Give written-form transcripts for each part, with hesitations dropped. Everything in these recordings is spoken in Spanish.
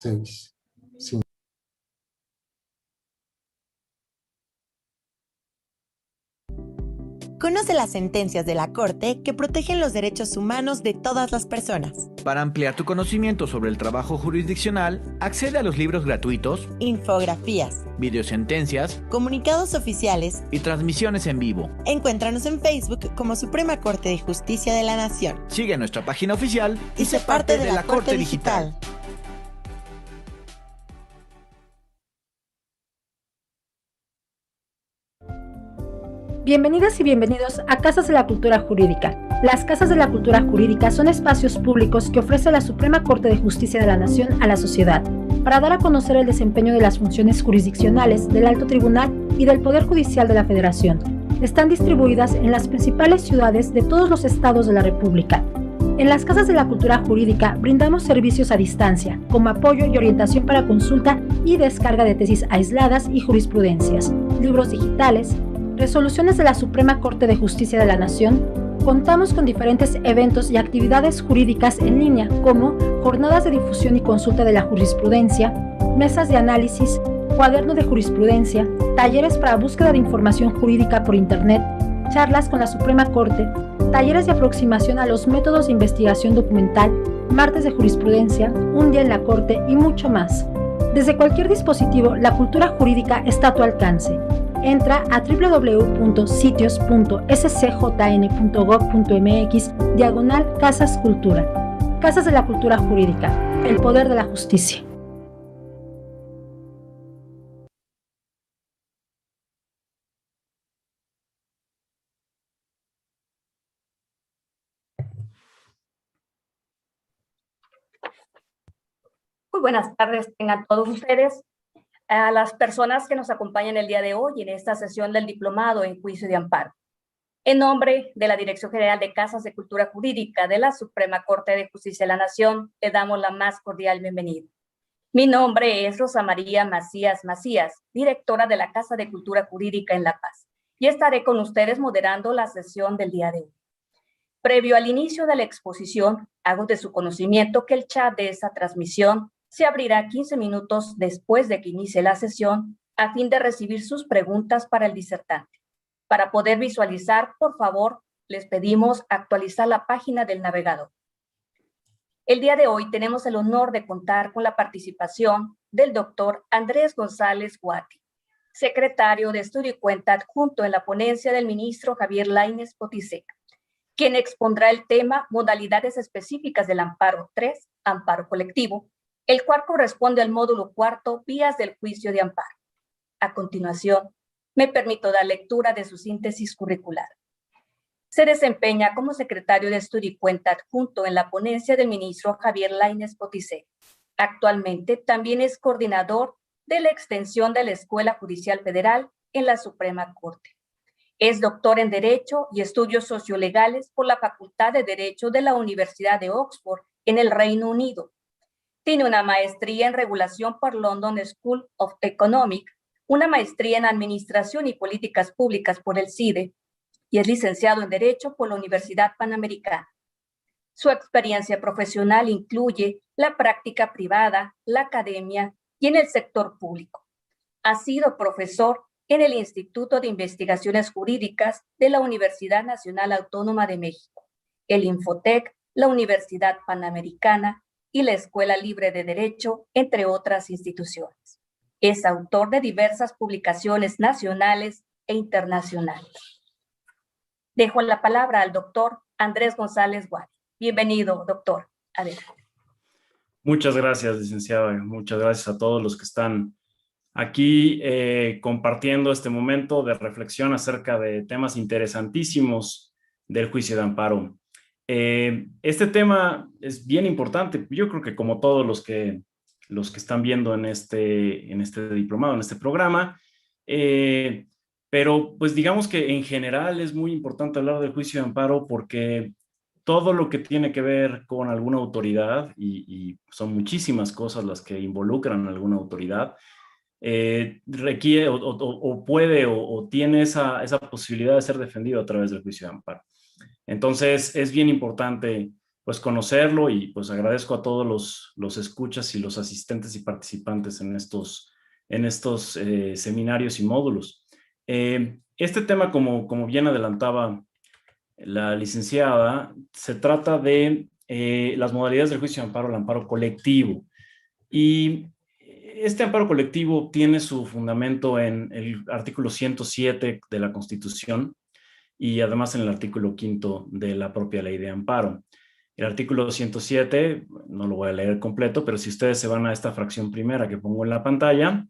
Seis. Sí. Conoce las sentencias de la Corte que protegen los derechos humanos de todas las personas. Para ampliar tu conocimiento sobre el trabajo jurisdiccional, accede a los libros gratuitos, Infografías, videosentencias, comunicados oficiales y transmisiones en vivo. Encuéntranos en Facebook como Suprema Corte de Justicia de la Nación. Sigue nuestra página oficial y sé parte de la Corte Digital. Bienvenidas y bienvenidos a Casas de la Cultura Jurídica. Las Casas de la Cultura Jurídica son espacios públicos que ofrece la Suprema Corte de Justicia de la Nación a la sociedad, para dar a conocer el desempeño de las funciones jurisdiccionales del Alto Tribunal y del Poder Judicial de la Federación. Están distribuidas en las principales ciudades de todos los estados de la República. En las Casas de la Cultura Jurídica brindamos servicios a distancia, como apoyo y orientación para consulta y descarga de tesis aisladas y jurisprudencias, libros digitales, resoluciones de la Suprema Corte de Justicia de la Nación. Contamos con diferentes eventos y actividades jurídicas en línea, como jornadas de difusión y consulta de la jurisprudencia, mesas de análisis, cuaderno de jurisprudencia, talleres para búsqueda de información jurídica por Internet, charlas con la Suprema Corte, talleres de aproximación a los métodos de investigación documental, martes de jurisprudencia, un día en la Corte y mucho más. Desde cualquier dispositivo, la cultura jurídica está a tu alcance. Entra a www.sitios.scjn.gov.mx/Casas Cultura. Casas de la Cultura Jurídica, el poder de la justicia. Muy buenas tardes tengan todos ustedes, a las personas que nos acompañan el día de hoy en esta sesión del Diplomado en Juicio de Amparo. En nombre de la Dirección General de Casas de Cultura Jurídica de la Suprema Corte de Justicia de la Nación, le damos la más cordial bienvenida. Mi nombre es Rosa María Macías Macías, directora de la Casa de Cultura Jurídica en La Paz, y estaré con ustedes moderando la sesión del día de hoy. Previo al inicio de la exposición, hago de su conocimiento que el chat de esta transmisión se abrirá 15 minutos después de que inicie la sesión a fin de recibir sus preguntas para el disertante. Para poder visualizar, por favor, les pedimos actualizar la página del navegador. El día de hoy tenemos el honor de contar con la participación del doctor Andrés González Guati, secretario de Estudio y Cuenta adjunto en la ponencia del ministro Javier Lainez Potisek, quien expondrá el tema Modalidades específicas del amparo 3, amparo colectivo, el cual corresponde al módulo cuarto, Vías del Juicio de Amparo. A continuación, me permito dar lectura de su síntesis curricular. Se desempeña como secretario de Estudio y Cuenta adjunto en la ponencia del ministro Javier Lainez Potisek. Actualmente también es coordinador de la extensión de la Escuela Judicial Federal en la Suprema Corte. Es doctor en Derecho y Estudios Sociolegales por la Facultad de Derecho de la Universidad de Oxford en el Reino Unido. Tiene una maestría en regulación por London School of Economics, una maestría en Administración y Políticas Públicas por el CIDE y es licenciado en Derecho por la Universidad Panamericana. Su experiencia profesional incluye la práctica privada, la academia y en el sector público. Ha sido profesor en el Instituto de Investigaciones Jurídicas de la Universidad Nacional Autónoma de México, el Infotec, la Universidad Panamericana y la Escuela Libre de Derecho, entre otras instituciones. Es autor de diversas publicaciones nacionales e internacionales. Dejo la palabra al doctor Andrés González Guati. Bienvenido, doctor. Adelante. Muchas gracias, licenciada. Muchas gracias a todos los que están aquí compartiendo este momento de reflexión acerca de temas interesantísimos del juicio de amparo. Este tema es bien importante. Yo creo que como todos los que están viendo en este diplomado, en este programa, pero pues digamos que en general es muy importante hablar del juicio de amparo porque todo lo que tiene que ver con alguna autoridad, y son muchísimas cosas las que involucran a alguna autoridad, requiere o puede o tiene esa posibilidad de ser defendido a través del juicio de amparo. Entonces es bien importante pues conocerlo y pues agradezco a todos los escuchas y los asistentes y participantes en estos seminarios y módulos. Este tema, como bien adelantaba la licenciada, se trata de las modalidades del juicio de amparo, el amparo colectivo. Y este amparo colectivo tiene su fundamento en el artículo 107 de la Constitución y además en el artículo 5 de la propia ley de amparo. El artículo 107, no lo voy a leer completo, pero si ustedes se van a esta fracción primera que pongo en la pantalla,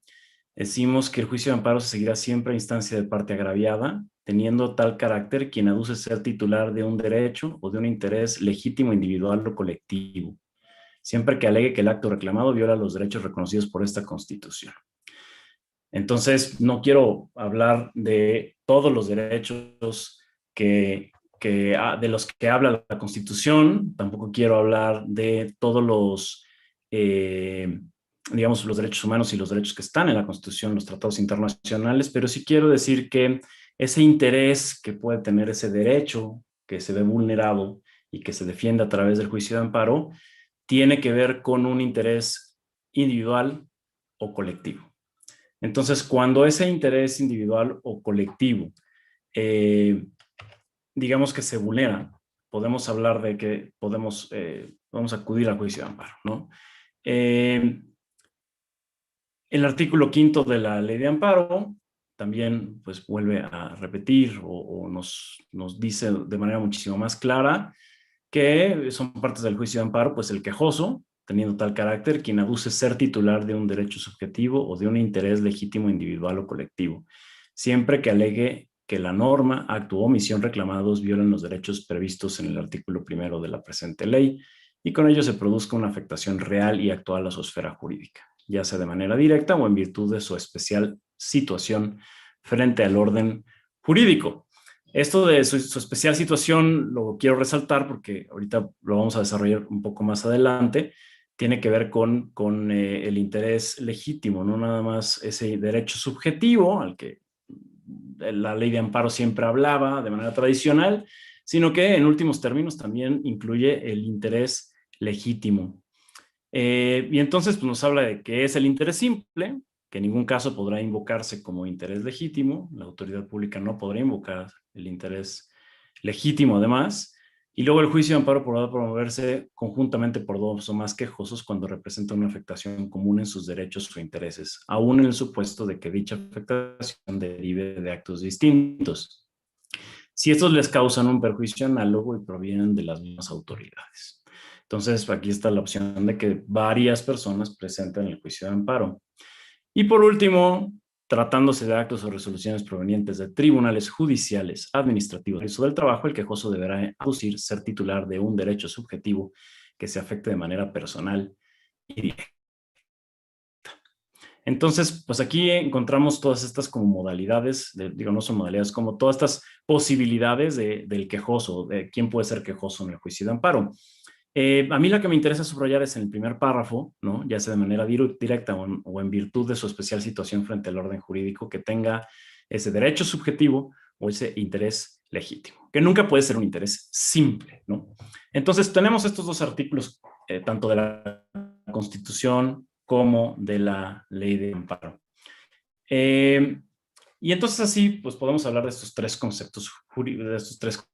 decimos que el juicio de amparo se seguirá siempre a instancia de parte agraviada, teniendo tal carácter quien aduce ser titular de un derecho o de un interés legítimo individual o colectivo, siempre que alegue que el acto reclamado viola los derechos reconocidos por esta Constitución. Entonces, no quiero hablar de todos los derechos de los que habla la Constitución, tampoco quiero hablar de todos los, digamos, los derechos humanos y los derechos que están en la Constitución, los tratados internacionales, pero sí quiero decir que ese interés que puede tener ese derecho que se ve vulnerado y que se defiende a través del juicio de amparo, tiene que ver con un interés individual o colectivo. Entonces, cuando ese interés individual o colectivo, digamos que se vulnera, podemos hablar de que podemos acudir al juicio de amparo, ¿no? El artículo 5 de la ley de amparo también pues vuelve a repetir o nos dice de manera muchísimo más clara que son partes del juicio de amparo, pues el quejoso, teniendo tal carácter, quien aduce ser titular de un derecho subjetivo o de un interés legítimo individual o colectivo, siempre que alegue que la norma, acto o omisión reclamados violan los derechos previstos en el artículo 1 de la presente ley y con ello se produzca una afectación real y actual a su esfera jurídica, ya sea de manera directa o en virtud de su especial situación frente al orden jurídico. Esto de su especial situación lo quiero resaltar porque ahorita lo vamos a desarrollar un poco más adelante. Tiene que ver con el interés legítimo, no nada más ese derecho subjetivo al que la ley de amparo siempre hablaba de manera tradicional, sino que en últimos términos también incluye el interés legítimo. Y entonces pues, nos habla de que es el interés simple, que en ningún caso podrá invocarse como interés legítimo, la autoridad pública no podrá invocar el interés legítimo además, y luego el juicio de amparo podrá promoverse conjuntamente por dos o más quejosos cuando representa una afectación común en sus derechos o intereses, aún en el supuesto de que dicha afectación derive de actos distintos, si estos les causan un perjuicio análogo y provienen de las mismas autoridades. Entonces, aquí está la opción de que varias personas presenten el juicio de amparo. Y por último, tratándose de actos o resoluciones provenientes de tribunales judiciales, administrativos o del trabajo, el quejoso deberá aducir ser titular de un derecho subjetivo que se afecte de manera personal y directa. Entonces, pues aquí encontramos todas estas como modalidades, no son modalidades, como todas estas posibilidades del quejoso, de quién puede ser quejoso en el juicio de amparo. A mí la que me interesa subrayar es en el primer párrafo, ¿no? Ya sea de manera directa o en virtud de su especial situación frente al orden jurídico, que tenga ese derecho subjetivo o ese interés legítimo, que nunca puede ser un interés simple, ¿no? Entonces tenemos estos dos artículos, tanto de la Constitución como de la Ley de Amparo. Y entonces así, pues podemos hablar de estos tres conceptos jurídicos, de estos tres: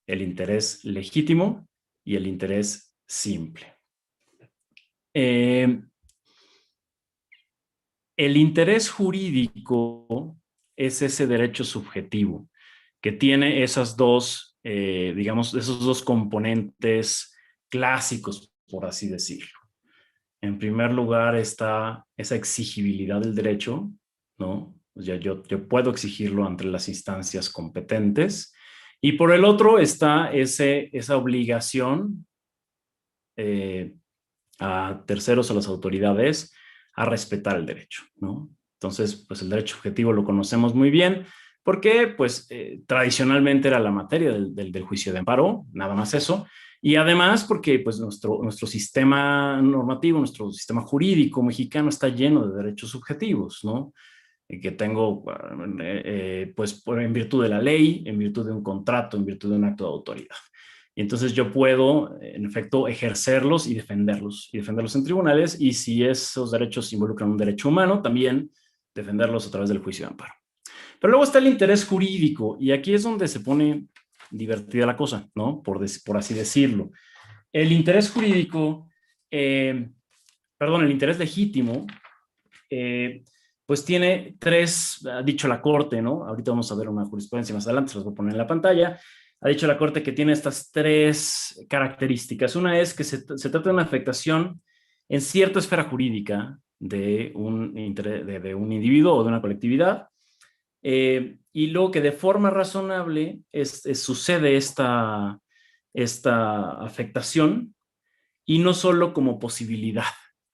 el interés legítimo y el interés simple. El interés jurídico es ese derecho subjetivo que tiene esas dos, digamos, esos dos componentes clásicos, por así decirlo. En primer lugar está esa exigibilidad del derecho, ¿no? Yo puedo exigirlo ante las instancias competentes. Y por el otro está esa obligación a terceros, a las autoridades, a respetar el derecho, ¿no? Entonces, pues el derecho objetivo lo conocemos muy bien, porque pues tradicionalmente era la materia del juicio de amparo, nada más eso, y además porque pues nuestro sistema normativo, nuestro sistema jurídico mexicano está lleno de derechos subjetivos, ¿no? que tengo pues en virtud de la ley, en virtud de un contrato, en virtud de un acto de autoridad. Y entonces yo puedo, en efecto, ejercerlos y defenderlos en tribunales, y si esos derechos involucran un derecho humano, también defenderlos a través del juicio de amparo. Pero luego está el interés jurídico, y aquí es donde se pone divertida la cosa, ¿no? Por así decirlo. El interés jurídico, el interés legítimo, pues tiene tres, ha dicho la Corte, ¿no? Ahorita vamos a ver una jurisprudencia más adelante, se las voy a poner en la pantalla. Ha dicho la Corte que tiene estas tres características. Una es que se trata de una afectación en cierta esfera jurídica de un individuo o de una colectividad, y luego que de forma razonable sucede esta afectación, y no solo como posibilidad,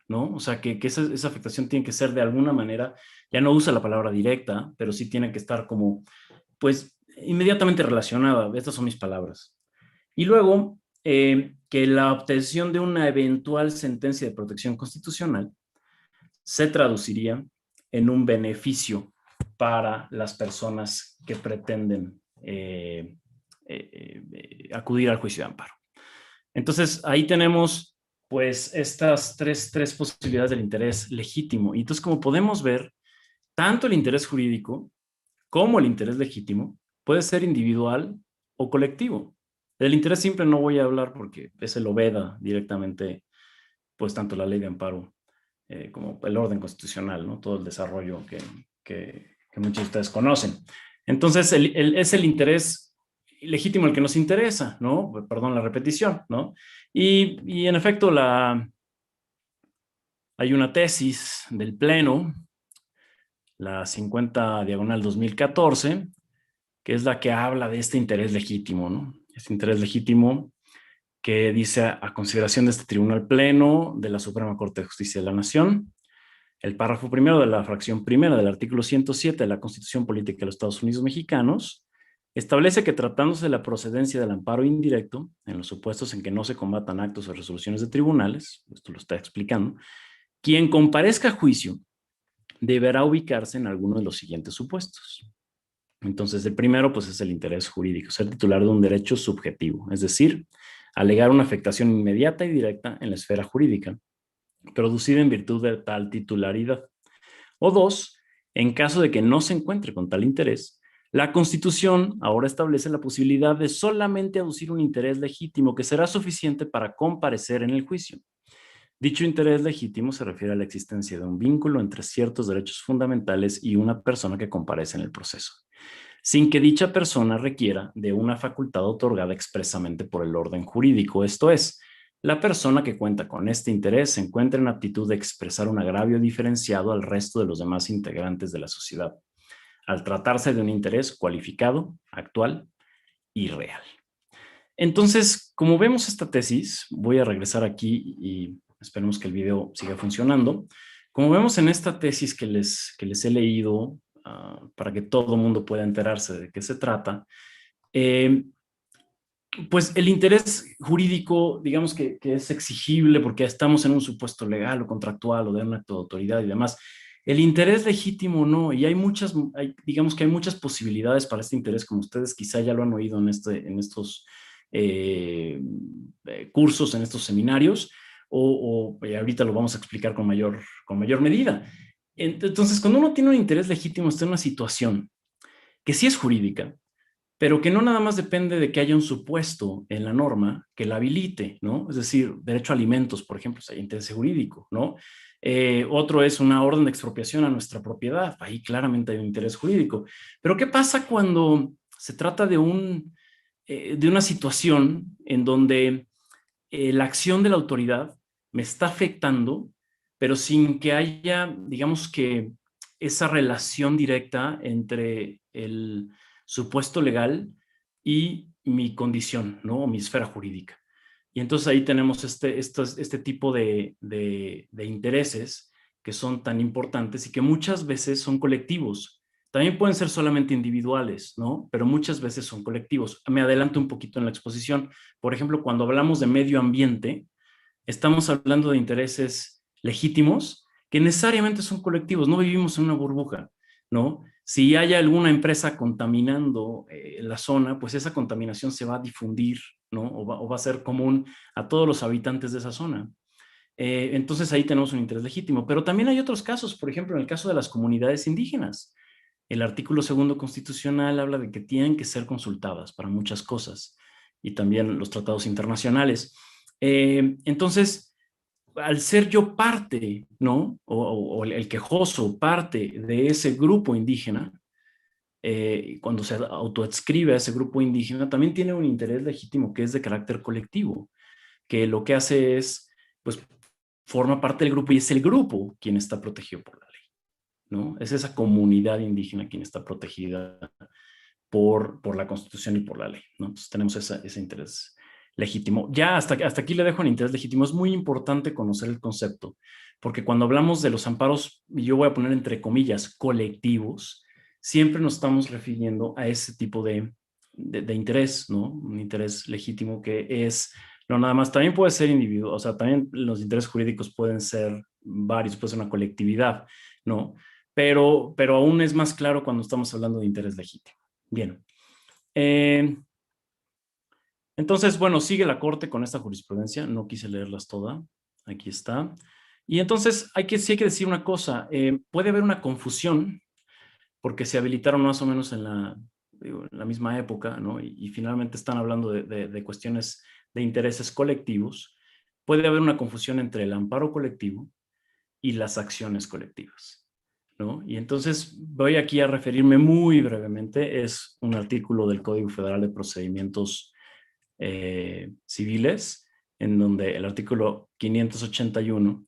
¿no? O sea, que esa afectación tiene que ser de alguna manera, ya no usa la palabra directa, pero sí tiene que estar como, pues, inmediatamente relacionada. Estas son mis palabras. Y luego, que la obtención de una eventual sentencia de protección constitucional se traduciría en un beneficio para las personas que pretenden acudir al juicio de amparo. Entonces, ahí tenemos pues estas tres posibilidades del interés legítimo. Y entonces, como podemos ver, tanto el interés jurídico como el interés legítimo puede ser individual o colectivo. Del interés simple no voy a hablar porque ese lo veda directamente, pues, tanto la ley de amparo como el orden constitucional, ¿no? Todo el desarrollo que muchos de ustedes conocen. Entonces, es el interés legítimo el que nos interesa, ¿no? Perdón la repetición, ¿no? Y en efecto, hay una tesis del Pleno, la 50/2014, que es la que habla de este interés legítimo, ¿no? Este interés legítimo que dice: a consideración de este Tribunal Pleno de la Suprema Corte de Justicia de la Nación, el párrafo primero de la fracción primera del artículo 107 de la Constitución Política de los Estados Unidos Mexicanos establece que, tratándose de la procedencia del amparo indirecto, en los supuestos en que no se combatan actos o resoluciones de tribunales, esto lo está explicando, quien comparezca a juicio deberá ubicarse en alguno de los siguientes supuestos. Entonces, el primero, pues, es el interés jurídico, ser titular de un derecho subjetivo, es decir, alegar una afectación inmediata y directa en la esfera jurídica, producida en virtud de tal titularidad. O dos, en caso de que no se encuentre con tal interés, la Constitución ahora establece la posibilidad de solamente aducir un interés legítimo que será suficiente para comparecer en el juicio. Dicho interés legítimo se refiere a la existencia de un vínculo entre ciertos derechos fundamentales y una persona que comparece en el proceso, sin que dicha persona requiera de una facultad otorgada expresamente por el orden jurídico. Esto es, la persona que cuenta con este interés se encuentra en aptitud de expresar un agravio diferenciado al resto de los demás integrantes de la sociedad, al tratarse de un interés cualificado, actual y real. Entonces, como vemos esta tesis, voy a regresar aquí y esperemos que el video siga funcionando. Como vemos en esta tesis que les he leído, para que todo el mundo pueda enterarse de qué se trata, pues el interés jurídico, digamos que es exigible porque estamos en un supuesto legal o contractual o de un acto de autoridad y demás. El interés legítimo no, y digamos que hay muchas posibilidades para este interés, como ustedes quizá ya lo han oído en estos cursos, en estos seminarios, o ahorita lo vamos a explicar con mayor medida. Entonces, cuando uno tiene un interés legítimo, está en una situación que sí es jurídica, pero que no nada más depende de que haya un supuesto en la norma que la habilite, ¿no? Es decir, derecho a alimentos, por ejemplo, hay interés jurídico, ¿no? Otro es una orden de expropiación a nuestra propiedad, ahí claramente hay un interés jurídico. Pero ¿qué pasa cuando se trata de una situación en donde la acción de la autoridad me está afectando, pero sin que haya, digamos que, esa relación directa entre el supuesto legal y mi condición, ¿no? O mi esfera jurídica? Y entonces ahí tenemos este tipo de intereses que son tan importantes y que muchas veces son colectivos. También pueden ser solamente individuales, ¿no? Pero muchas veces son colectivos. Me adelanto un poquito en la exposición. Por ejemplo, cuando hablamos de medio ambiente, estamos hablando de intereses legítimos que necesariamente son colectivos. No vivimos en una burbuja. ¿no? Si hay alguna empresa contaminando la zona, pues esa contaminación se va a difundir, ¿no? O va a ser común a todos los habitantes de esa zona. Entonces ahí tenemos un interés legítimo. Pero también hay otros casos, por ejemplo, en el caso de las comunidades indígenas. El artículo 2 constitucional habla de que tienen que ser consultadas para muchas cosas y también los tratados internacionales. Entonces, al ser yo parte, ¿no? O el quejoso parte de ese grupo indígena, cuando se autoadscribe a ese grupo indígena, también tiene un interés legítimo que es de carácter colectivo, que lo que hace es, pues, forma parte del grupo y es el grupo quien está protegido por la ley, ¿no? Es esa comunidad indígena quien está protegida por la Constitución y por la ley, ¿no? Entonces tenemos ese interés legítimo. Ya hasta aquí le dejo el interés legítimo. Es muy importante conocer el concepto, porque cuando hablamos de los amparos, y yo voy a poner entre comillas, colectivos, siempre nos estamos refiriendo a ese tipo de interés, ¿no? Un interés legítimo que es, no nada más, también puede ser individual, o sea, también los intereses jurídicos pueden ser varios, puede ser una colectividad, ¿no? Pero aún es más claro cuando estamos hablando de interés legítimo. Bien. Entonces, bueno, sigue la Corte con esta jurisprudencia. No quise leerlas todas. Aquí está. Y entonces sí hay que decir una cosa. Puede haber una confusión porque se habilitaron más o menos en la misma época, ¿no? Y finalmente están hablando de cuestiones de intereses colectivos. Puede haber una confusión entre el amparo colectivo y las acciones colectivas, ¿no? Y entonces voy aquí a referirme muy brevemente. Es un artículo del Código Federal de Procedimientos Civiles, en donde el artículo 581,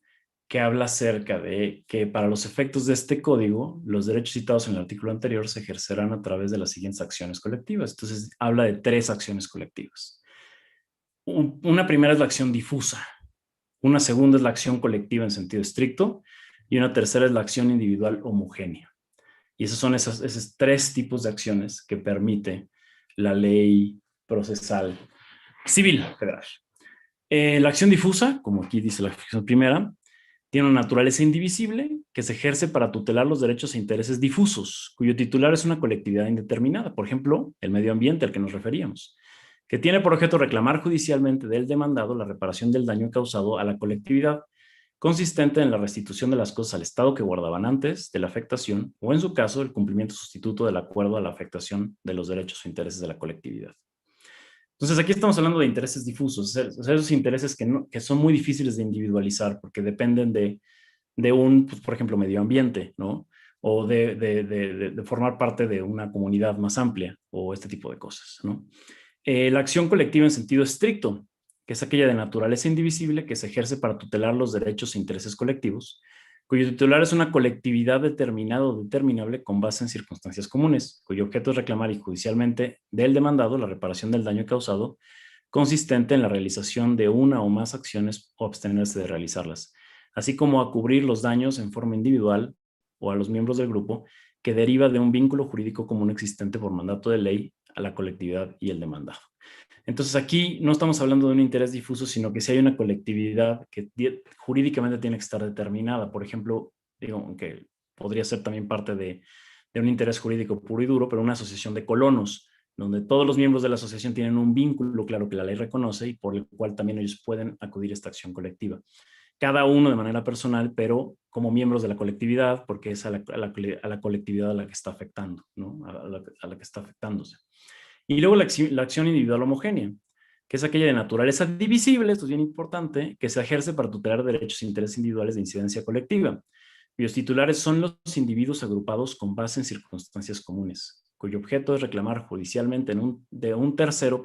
que habla acerca de que para los efectos de este código, los derechos citados en el artículo anterior se ejercerán a través de las siguientes acciones colectivas. Entonces habla de 3 acciones colectivas. Una primera es la acción difusa, una segunda es la acción colectiva en sentido estricto, y una tercera es la acción individual homogénea. Y esos son esos 3 tipos de acciones que permite la ley procesal civil federal. La acción difusa, como aquí dice la acción primera, tiene una naturaleza indivisible que se ejerce para tutelar los derechos e intereses difusos, cuyo titular es una colectividad indeterminada, por ejemplo, el medio ambiente al que nos referíamos, que tiene por objeto reclamar judicialmente del demandado la reparación del daño causado a la colectividad, consistente en la restitución de las cosas al estado que guardaban antes de la afectación, o en su caso, el cumplimiento sustituto del acuerdo a la afectación de los derechos o intereses de la colectividad. Entonces aquí estamos hablando de intereses difusos, o sea, esos intereses que son muy difíciles de individualizar porque dependen de un, pues, por ejemplo, medio ambiente, ¿no? O de formar parte de una comunidad más amplia o este tipo de cosas, ¿no? La acción colectiva en sentido estricto, que es aquella de naturaleza indivisible que se ejerce para tutelar los derechos e intereses colectivos, cuyo titular es una colectividad determinada o determinable con base en circunstancias comunes, cuyo objeto es reclamar judicialmente del demandado la reparación del daño causado, consistente en la realización de una o más acciones o abstenerse de realizarlas, así como a cubrir los daños en forma individual o a los miembros del grupo que deriva de un vínculo jurídico común existente por mandato de ley a la colectividad y el demandado. Entonces aquí no estamos hablando de un interés difuso, sino que si hay una colectividad que jurídicamente tiene que estar determinada. Por ejemplo, digo, aunque podría ser también parte de un interés jurídico puro y duro, pero una asociación de colonos, donde todos los miembros de la asociación tienen un vínculo claro que la ley reconoce y por el cual también ellos pueden acudir a esta acción colectiva. Cada uno de manera personal, pero como miembros de la colectividad, porque es a la colectividad a la que está afectando, ¿no? A la que está afectándose. Y luego la acción individual homogénea, que es aquella de naturaleza divisible, esto es bien importante, que se ejerce para tutelar derechos e intereses individuales de incidencia colectiva, cuyos titulares son los individuos agrupados con base en circunstancias comunes, cuyo objeto es reclamar judicialmente de un tercero,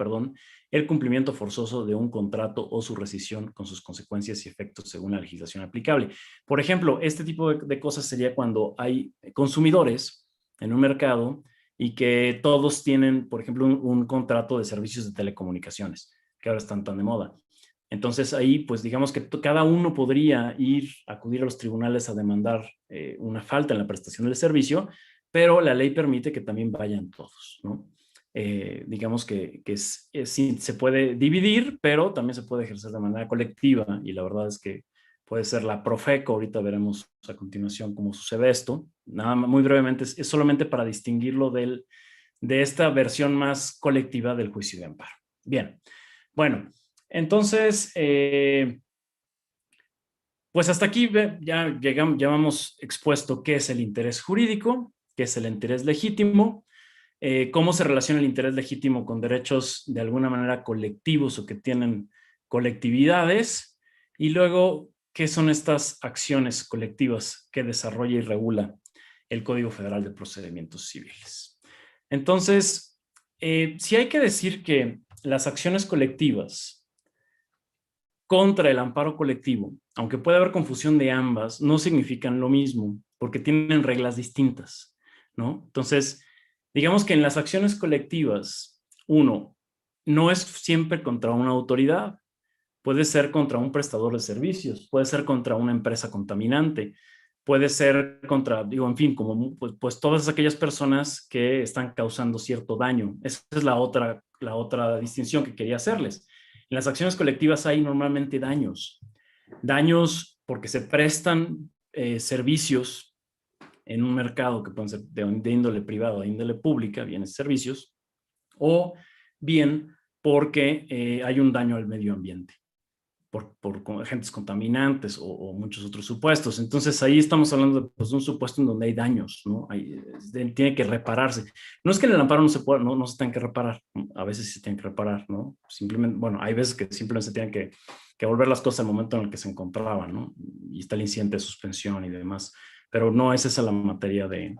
el cumplimiento forzoso de un contrato o su rescisión con sus consecuencias y efectos según la legislación aplicable. Por ejemplo, este tipo de cosas sería cuando hay consumidores en un mercado y que todos tienen, por ejemplo, un contrato de servicios de telecomunicaciones, que ahora están tan de moda. Entonces ahí, pues digamos que cada uno podría acudir a los tribunales a demandar una falta en la prestación del servicio, pero la ley permite que también vayan todos, ¿no? Digamos que sí, se puede dividir, pero también se puede ejercer de manera colectiva, y la verdad es que puede ser la Profeco, ahorita veremos a continuación cómo sucede esto. Nada más, muy brevemente, es solamente para distinguirlo de esta versión más colectiva del juicio de amparo. Bien, bueno, entonces, pues hasta aquí ya hemos expuesto qué es el interés jurídico, qué es el interés legítimo, cómo se relaciona el interés legítimo con derechos de alguna manera colectivos o que tienen colectividades, y luego qué son estas acciones colectivas que desarrolla y regula el Código Federal de Procedimientos Civiles. Entonces, sí hay que decir que las acciones colectivas contra el amparo colectivo, aunque puede haber confusión de ambas, no significan lo mismo, porque tienen reglas distintas, ¿no? Entonces, digamos que en las acciones colectivas, uno, no es siempre contra una autoridad, puede ser contra un prestador de servicios, puede ser contra una empresa contaminante, puede ser contra, digo, en fin, como pues todas aquellas personas que están causando cierto daño. Esa es la otra distinción que quería hacerles. En las acciones colectivas hay normalmente daños porque se prestan servicios en un mercado que pueden ser de índole privado, de índole pública, bienes y servicios, o bien porque hay un daño al medio ambiente por agentes contaminantes o muchos otros supuestos. Entonces ahí estamos hablando de, pues, de un supuesto en donde hay daños, ¿no? Tiene que repararse. No es que en el amparo no se tengan que reparar, a veces sí se tienen que reparar, ¿no? Simplemente, bueno, hay veces que simplemente se tienen que volver las cosas al momento en el que se encontraban, ¿no? Y está el incidente de suspensión y demás, pero no es esa la materia de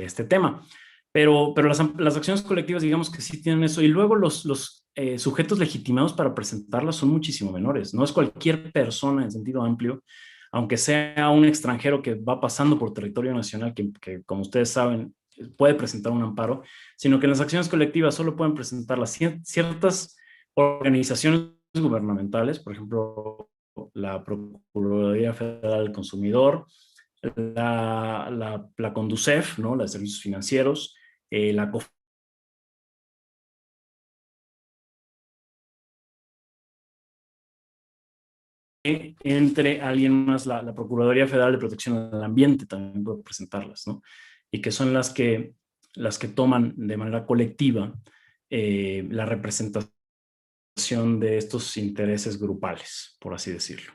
este tema. Pero las acciones colectivas, digamos que sí tienen eso, y luego los sujetos legitimados para presentarlas son muchísimo menores. No es cualquier persona en sentido amplio, aunque sea un extranjero que va pasando por territorio nacional, que como ustedes saben, puede presentar un amparo, sino que en las acciones colectivas solo pueden presentarlas ciertas organizaciones gubernamentales, por ejemplo, la Procuraduría Federal del Consumidor, la Conducef, ¿no? La de Servicios Financieros, la COF, entre alguien más, la Procuraduría Federal de Protección del Ambiente también puede presentarlas, ¿no? Y que son las que toman de manera colectiva la representación de estos intereses grupales, por así decirlo.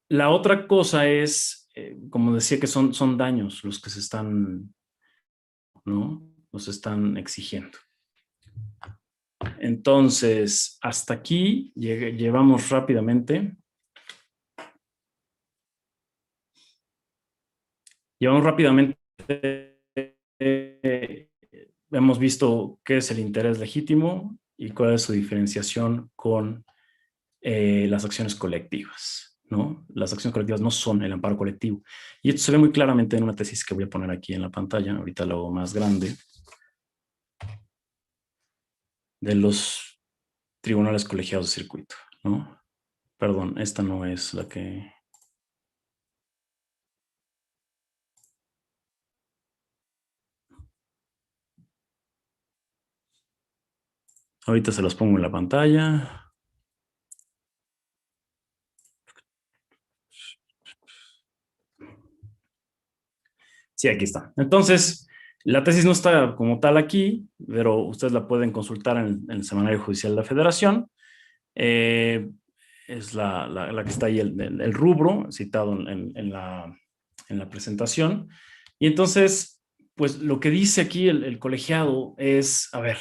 La otra cosa es, como decía, que son daños los que se están, ¿no? Los están exigiendo. Entonces, hasta aquí llevamos rápidamente. Hemos visto qué es el interés legítimo y cuál es su diferenciación con las acciones colectivas, ¿no? Las acciones colectivas no son el amparo colectivo. Y esto se ve muy claramente en una tesis que voy a poner aquí en la pantalla, ahorita lo hago más grande, de los tribunales colegiados de circuito, ¿no? Perdón, esta no es la que... Ahorita se los pongo en la pantalla. Sí, aquí está. Entonces, la tesis no está como tal aquí, pero ustedes la pueden consultar en el Semanario Judicial de la Federación. Es la que está ahí, el rubro citado en la presentación. Y entonces, pues lo que dice aquí el colegiado es, a ver,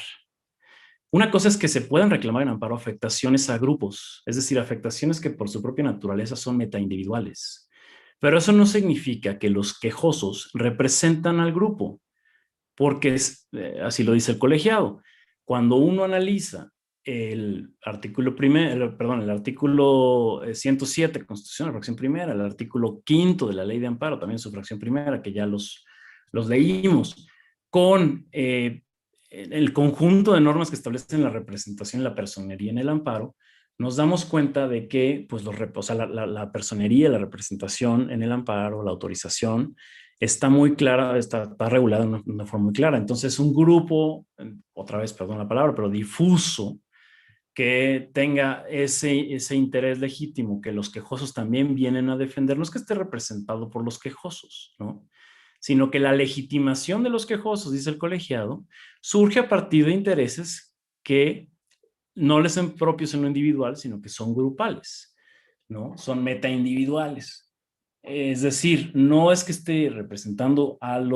una cosa es que se puedan reclamar en amparo afectaciones a grupos, es decir, afectaciones que por su propia naturaleza son metaindividuales. Pero eso no significa que los quejosos representan al grupo, porque así lo dice el colegiado. Cuando uno analiza el artículo 107 Constitución, fracción primera, el artículo 5 de la Ley de Amparo, también su fracción primera, que ya los leímos, con el conjunto de normas que establecen la representación y la personería en el amparo, nos damos cuenta de que pues, la personería, la representación en el amparo, la autorización, está muy clara, está regulada de una forma muy clara. Entonces, un grupo, otra vez, perdón la palabra, pero difuso, que tenga ese interés legítimo que los quejosos también vienen a defender, no es que esté representado por los quejosos, ¿no? Sino que la legitimación de los quejosos, dice el colegiado, surge a partir de intereses que no les son propios en lo individual, sino que son grupales, ¿no? Son metaindividuales. Es decir, no es que esté representando al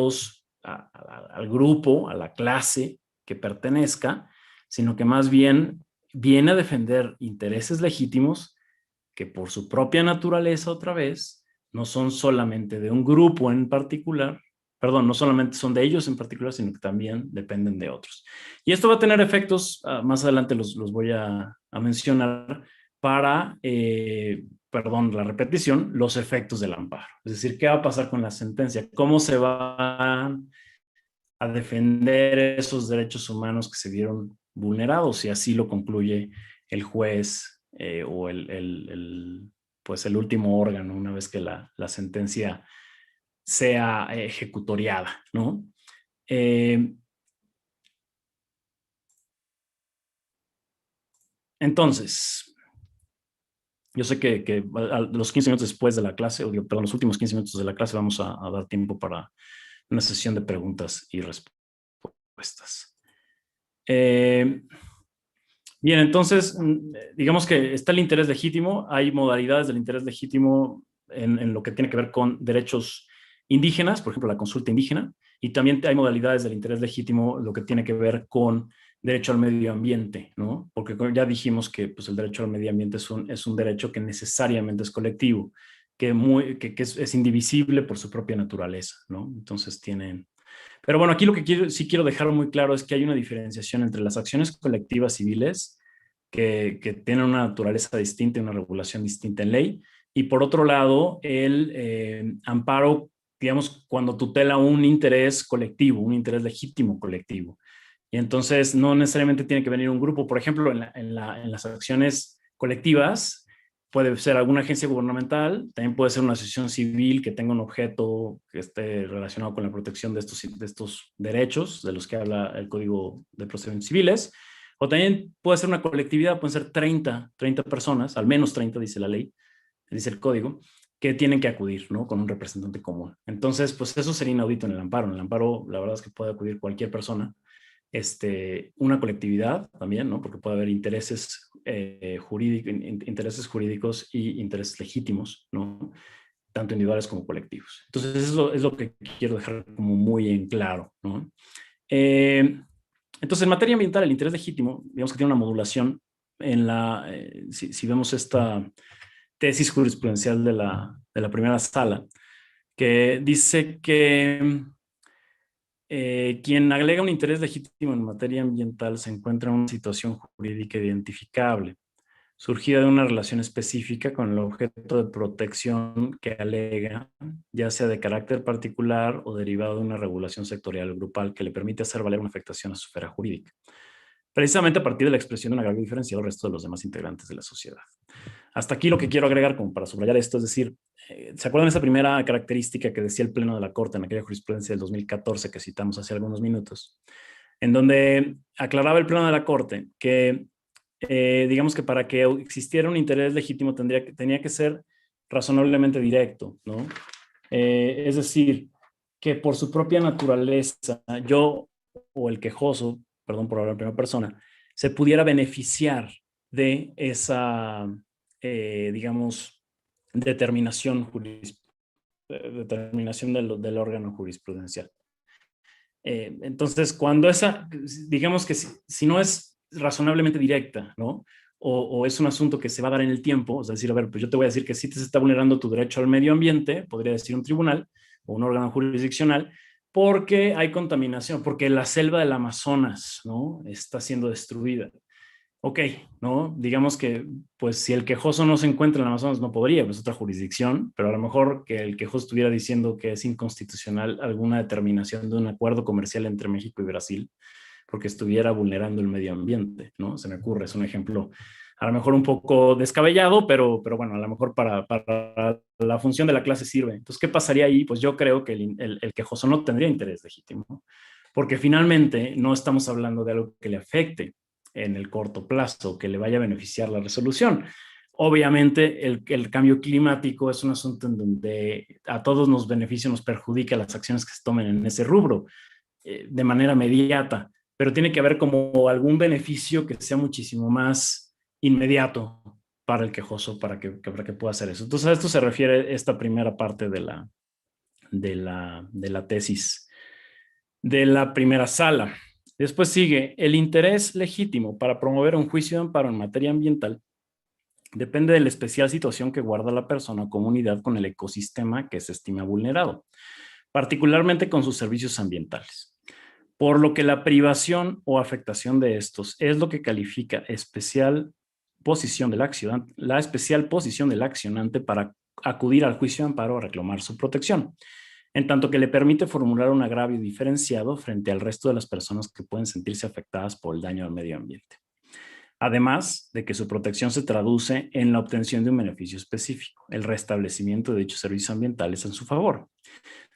grupo, a la clase que pertenezca, sino que más bien viene a defender intereses legítimos que por su propia naturaleza, otra vez, no son solamente de un grupo en particular, perdón, no solamente son de ellos en particular, sino que también dependen de otros. Y esto va a tener efectos, más adelante los voy a mencionar, para, perdón, la repetición, los efectos del amparo. Es decir, ¿qué va a pasar con la sentencia? ¿Cómo se van a defender esos derechos humanos que se vieron vulnerados? Si así lo concluye el juez o pues el último órgano, una vez que la sentencia sea ejecutoriada, ¿no? Entonces, yo sé que a los 15 minutos después de la clase, perdón, los últimos 15 minutos de la clase vamos a dar tiempo para una sesión de preguntas y respuestas. Bien, entonces, digamos que está el interés legítimo. Hay modalidades del interés legítimo en lo que tiene que ver con derechos indígenas, por ejemplo, la consulta indígena, y también hay modalidades del interés legítimo, lo que tiene que ver con derecho al medio ambiente, ¿no? Porque ya dijimos que pues, el derecho al medio ambiente es un derecho que necesariamente es colectivo, que es indivisible por su propia naturaleza, ¿no? Entonces tienen... Pero bueno, aquí lo que sí quiero dejar muy claro es que hay una diferenciación entre las acciones colectivas civiles que tienen una naturaleza distinta y una regulación distinta en ley, y por otro lado, el amparo, digamos, cuando tutela un interés colectivo, un interés legítimo colectivo. Y entonces no necesariamente tiene que venir un grupo. Por ejemplo, en las acciones colectivas, puede ser alguna agencia gubernamental, también puede ser una asociación civil que tenga un objeto que esté relacionado con la protección de estos derechos de los que habla el Código de Procedimientos Civiles, o también puede ser una colectividad, pueden ser 30 personas, al menos 30 dice la ley, dice el Código, que tienen que acudir, ¿no? Con un representante común. Entonces, pues eso sería inaudito en el amparo. En el amparo, la verdad es que puede acudir cualquier persona, una colectividad también, ¿no? Porque puede haber intereses jurídicos y intereses legítimos, ¿no? Tanto individuales como colectivos. Entonces, eso es lo que quiero dejar como muy en claro, ¿no? Entonces, en materia ambiental, el interés legítimo, digamos que tiene una modulación en si vemos esta tesis jurisprudencial de la primera sala, que dice que quien alega un interés legítimo en materia ambiental se encuentra en una situación jurídica identificable, surgida de una relación específica con el objeto de protección que alega, ya sea de carácter particular o derivado de una regulación sectorial o grupal que le permite hacer valer una afectación a su esfera jurídica, precisamente a partir de la expresión de un agravio diferencial al resto de los demás integrantes de la sociedad. Hasta aquí lo que quiero agregar como para subrayar esto, es decir, ¿se acuerdan de esa primera característica que decía el Pleno de la Corte en aquella jurisprudencia del 2014 que citamos hace algunos minutos? En donde aclaraba el Pleno de la Corte que, digamos que para que existiera un interés legítimo tenía que ser razonablemente directo, ¿no? Es decir, que por su propia naturaleza, yo o el quejoso, perdón por hablar en primera persona, se pudiera beneficiar de esa, digamos, determinación del órgano jurisprudencial. Entonces, cuando digamos que si no es razonablemente directa, ¿no? O es un asunto que se va a dar en el tiempo, es decir, a ver, pues yo te voy a decir que si te se está vulnerando tu derecho al medio ambiente, podría decir un tribunal o un órgano jurisdiccional, porque hay contaminación, porque la selva del Amazonas, ¿no? Está siendo destruida. Ok, ¿no? Digamos que, pues, si el quejoso no se encuentra en el Amazonas, no podría, pues, otra jurisdicción, pero a lo mejor que el quejoso estuviera diciendo que es inconstitucional alguna determinación de un acuerdo comercial entre México y Brasil, porque estuviera vulnerando el medio ambiente, ¿no? Se me ocurre, es un ejemplo a lo mejor un poco descabellado, pero bueno, a lo mejor para la función de la clase sirve. Entonces, ¿qué pasaría ahí? Pues yo creo que el quejoso no tendría interés legítimo, porque finalmente no estamos hablando de algo que le afecte en el corto plazo, que le vaya a beneficiar la resolución. Obviamente, el cambio climático es un asunto en donde a todos nos beneficia, nos perjudica las acciones que se tomen en ese rubro de manera inmediata, pero tiene que haber como algún beneficio que sea muchísimo más inmediato para el quejoso, para que pueda hacer eso. Entonces, a esto se refiere esta primera parte de la tesis de la primera sala. Después sigue, el interés legítimo para promover un juicio de amparo en materia ambiental depende de la especial situación que guarda la persona o comunidad con el ecosistema que se estima vulnerado, particularmente con sus servicios ambientales. Por lo que la privación o afectación de estos es lo que califica la especial posición del accionante para acudir al juicio de amparo a reclamar su protección, en tanto que le permite formular un agravio diferenciado frente al resto de las personas que pueden sentirse afectadas por el daño al medio ambiente. Además de que su protección se traduce en la obtención de un beneficio específico, el restablecimiento de dichos servicios ambientales en su favor.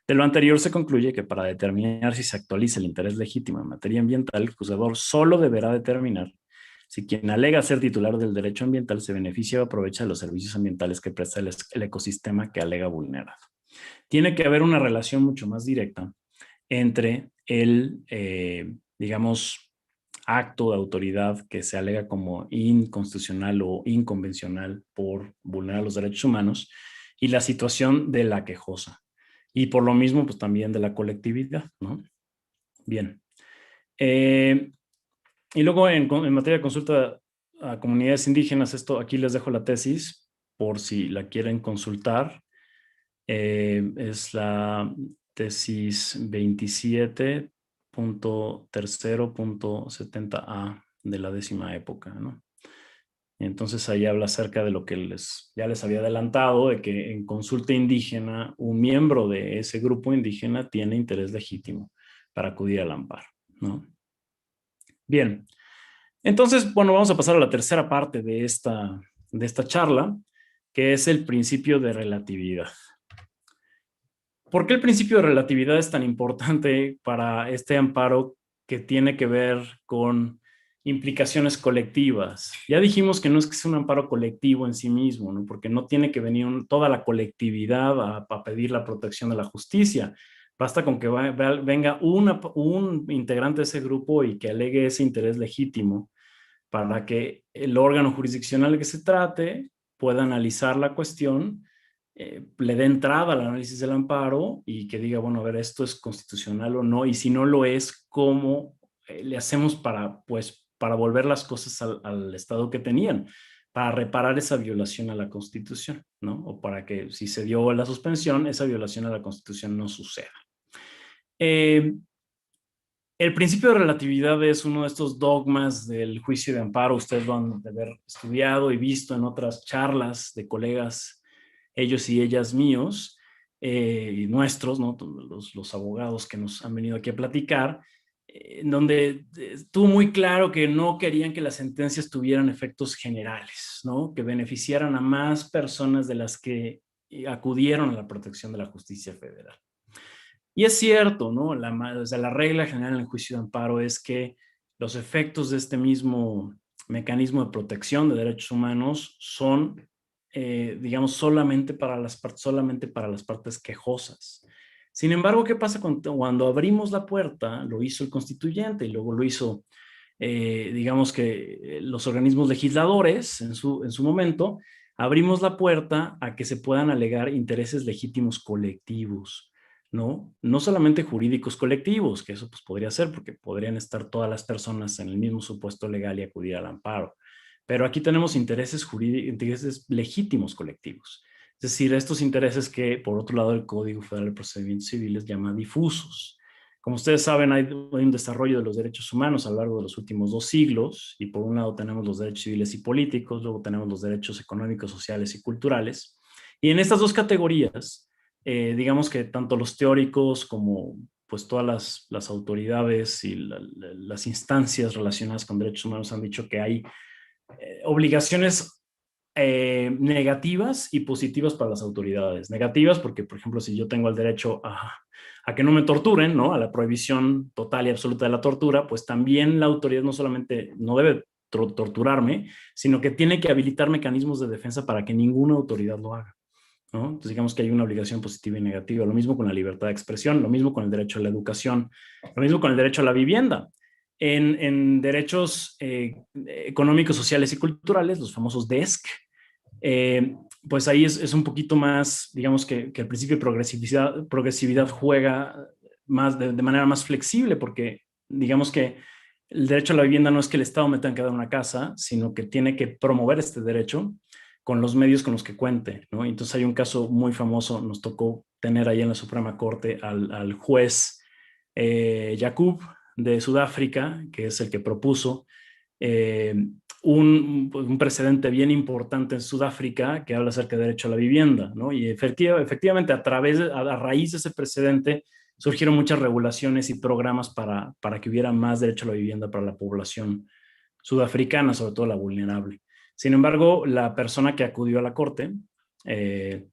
De lo anterior se concluye que para determinar si se actualiza el interés legítimo en materia ambiental, el juzgador solo deberá determinar si quien alega ser titular del derecho ambiental se beneficia o aprovecha de los servicios ambientales que presta el ecosistema que alega vulnerado. Tiene que haber una relación mucho más directa entre el, digamos, acto de autoridad que se alega como inconstitucional o inconvencional por vulnerar los derechos humanos y la situación de la quejosa. Y por lo mismo, pues también de la colectividad, ¿no? Bien. Y luego en materia de consulta a comunidades indígenas, esto aquí les dejo la tesis por si la quieren consultar. Es la tesis 27.3.70a de la 10ª época, ¿no? Entonces ahí habla acerca de lo que ya les había adelantado, de que en consulta indígena, un miembro de ese grupo indígena tiene interés legítimo para acudir al amparo, ¿no? Bien, entonces, bueno, vamos a pasar a la tercera parte de esta charla, que es el principio de relatividad. ¿Por qué el principio de relatividad es tan importante para este amparo que tiene que ver con implicaciones colectivas? Ya dijimos que no es que sea un amparo colectivo en sí mismo, ¿no? Porque no tiene que venir toda la colectividad a pedir la protección de la justicia. Basta con que venga un integrante de ese grupo y que alegue ese interés legítimo para que el órgano jurisdiccional que se trate pueda analizar la cuestión, le dé entrada al análisis del amparo y que diga, bueno, a ver, esto es constitucional o no, y si no lo es, ¿cómo le hacemos para volver las cosas al estado que tenían, para reparar esa violación a la Constitución, ¿no? O para que si se dio la suspensión, esa violación a la Constitución no suceda. El principio de relatividad es uno de estos dogmas del juicio de amparo. Ustedes lo han de haber estudiado y visto en otras charlas de colegas, ellos y ellas míos, y nuestros, ¿no? Los abogados que nos han venido aquí a platicar, donde estuvo muy claro que no querían que las sentencias tuvieran efectos generales, ¿no? Que beneficiaran a más personas de las que acudieron a la protección de la justicia federal. Y es cierto, ¿no? La regla general en el juicio de amparo es que los efectos de este mismo mecanismo de protección de derechos humanos son, digamos, solamente para las partes quejosas. Sin embargo, ¿qué pasa cuando abrimos la puerta? Lo hizo el constituyente y luego lo hizo, digamos que los organismos legisladores en su momento, abrimos la puerta a que se puedan alegar intereses legítimos colectivos. ¿No? No solamente jurídicos colectivos, que eso pues podría ser porque podrían estar todas las personas en el mismo supuesto legal y acudir al amparo. Pero aquí tenemos intereses legítimos colectivos. Es decir, estos intereses que, por otro lado, el Código Federal de Procedimientos Civiles llama difusos. Como ustedes saben, hay un desarrollo de los derechos humanos a lo largo de los últimos 2 siglos, y por un lado tenemos los derechos civiles y políticos, luego tenemos los derechos económicos, sociales y culturales. Y en estas 2 categorías, digamos que tanto los teóricos como pues todas las autoridades y las instancias relacionadas con derechos humanos han dicho que hay obligaciones negativas y positivas para las autoridades. Negativas porque, por ejemplo, si yo tengo el derecho a que no me torturen, ¿no? A la prohibición total y absoluta de la tortura, pues también la autoridad no solamente no debe torturarme, sino que tiene que habilitar mecanismos de defensa para que ninguna autoridad lo haga, ¿no? Entonces digamos que hay una obligación positiva y negativa. Lo mismo con la libertad de expresión, lo mismo con el derecho a la educación, lo mismo con el derecho a la vivienda. En derechos económicos, sociales y culturales, los famosos DESC, pues ahí es un poquito más, digamos que el principio de progresividad juega más de manera más flexible, porque digamos que el derecho a la vivienda no es que el Estado me tenga que dar una casa, sino que tiene que promover este derecho con los medios con los que cuente, ¿no? Entonces hay un caso muy famoso, nos tocó tener ahí en la Suprema Corte al juez Jacob de Sudáfrica, que es el que propuso un precedente bien importante en Sudáfrica que habla acerca del derecho a la vivienda, ¿no? Y efectivamente a raíz de ese precedente surgieron muchas regulaciones y programas para que hubiera más derecho a la vivienda para la población sudafricana, sobre todo la vulnerable. Sin embargo, la persona que acudió a la corte,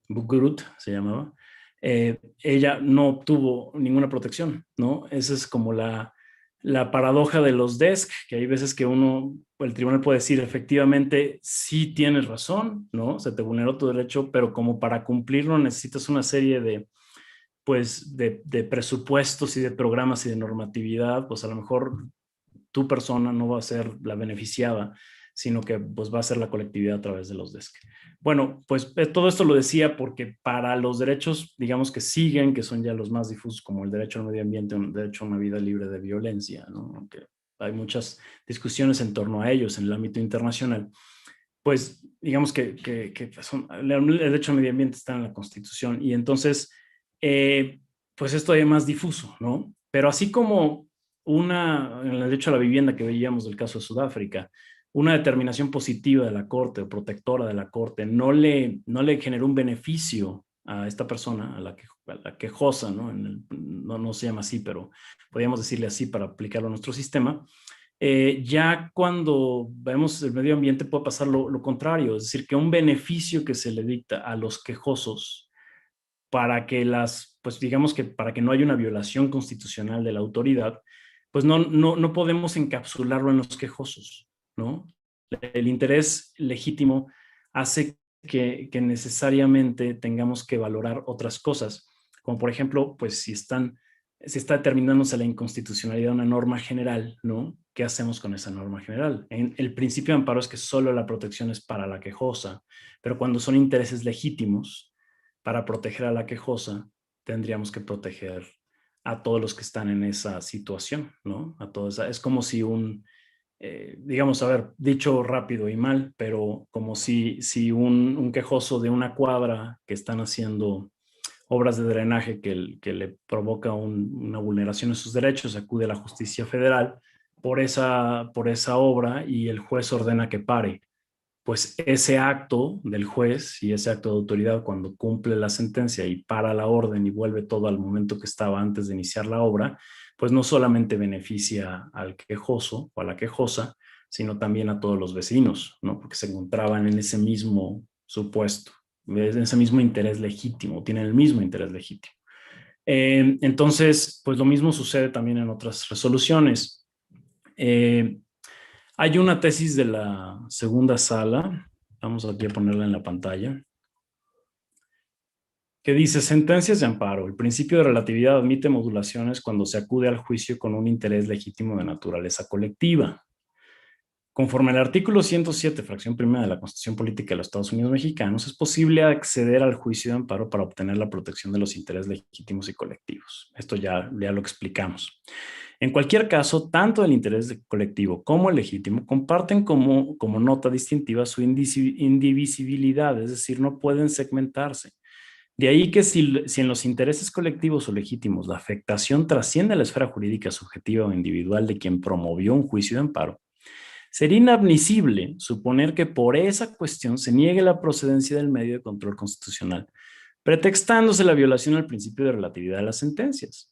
Bukurut se llamaba, ella no obtuvo ninguna protección, ¿no? Esa es como la paradoja de los DESC, que hay veces que el tribunal puede decir, efectivamente, sí tienes razón, ¿no? Se te vulneró tu derecho, pero como para cumplirlo necesitas una serie de presupuestos y de programas y de normatividad, pues a lo mejor tu persona no va a ser la beneficiada, sino que pues va a ser la colectividad a través de los DESC. Bueno, pues todo esto lo decía porque para los derechos, digamos que siguen, que son ya los más difusos, como el derecho al medio ambiente o el derecho a una vida libre de violencia, ¿no? Aunque hay muchas discusiones en torno a ellos en el ámbito internacional, pues digamos que el derecho al medio ambiente está en la Constitución y entonces, pues esto es más difuso, ¿no? Pero así como en el derecho a la vivienda que veíamos del caso de Sudáfrica, una determinación positiva de la Corte o protectora de la Corte no le generó un beneficio a esta persona, a la quejosa, ¿no? No se llama así, pero podríamos decirle así para aplicarlo a nuestro sistema. Ya cuando vemos el medio ambiente puede pasar lo contrario, es decir, que un beneficio que se le dicta a los quejosos para que pues digamos que para que no haya una violación constitucional de la autoridad, pues no podemos encapsularlo en los quejosos, ¿no? El interés legítimo hace que necesariamente tengamos que valorar otras cosas, como por ejemplo, pues si está determinándose la inconstitucionalidad de una norma general, ¿no? ¿Qué hacemos con esa norma general? El principio de amparo es que solo la protección es para la quejosa, pero cuando son intereses legítimos para proteger a la quejosa, tendríamos que proteger a todos los que están en esa situación, ¿no? Es como si digamos, a ver, dicho rápido y mal, pero como si un quejoso de una cuadra que están haciendo obras de drenaje que le provoca una vulneración de sus derechos, acude a la justicia federal por esa obra y el juez ordena que pare. Pues ese acto del juez y ese acto de autoridad cuando cumple la sentencia y para la orden y vuelve todo al momento que estaba antes de iniciar la obra, pues no solamente beneficia al quejoso o a la quejosa, sino también a todos los vecinos, ¿no? Porque se encontraban en ese mismo supuesto, en ese mismo interés legítimo, tienen el mismo interés legítimo. Entonces, pues lo mismo sucede también en otras resoluciones. Hay una tesis de la segunda sala, vamos aquí a ponerla en la pantalla, que dice: sentencias de amparo. El principio de relatividad admite modulaciones cuando se acude al juicio con un interés legítimo de naturaleza colectiva. Conforme al artículo 107, fracción primera de la Constitución Política de los Estados Unidos Mexicanos, es posible acceder al juicio de amparo para obtener la protección de los intereses legítimos y colectivos. Esto ya lo explicamos. En cualquier caso, tanto el interés colectivo como el legítimo comparten como nota distintiva su indivisibilidad, es decir, no pueden segmentarse. De ahí que si en los intereses colectivos o legítimos la afectación trasciende a la esfera jurídica subjetiva o individual de quien promovió un juicio de amparo, sería inadmisible suponer que por esa cuestión se niegue la procedencia del medio de control constitucional, pretextándose la violación al principio de relatividad de las sentencias.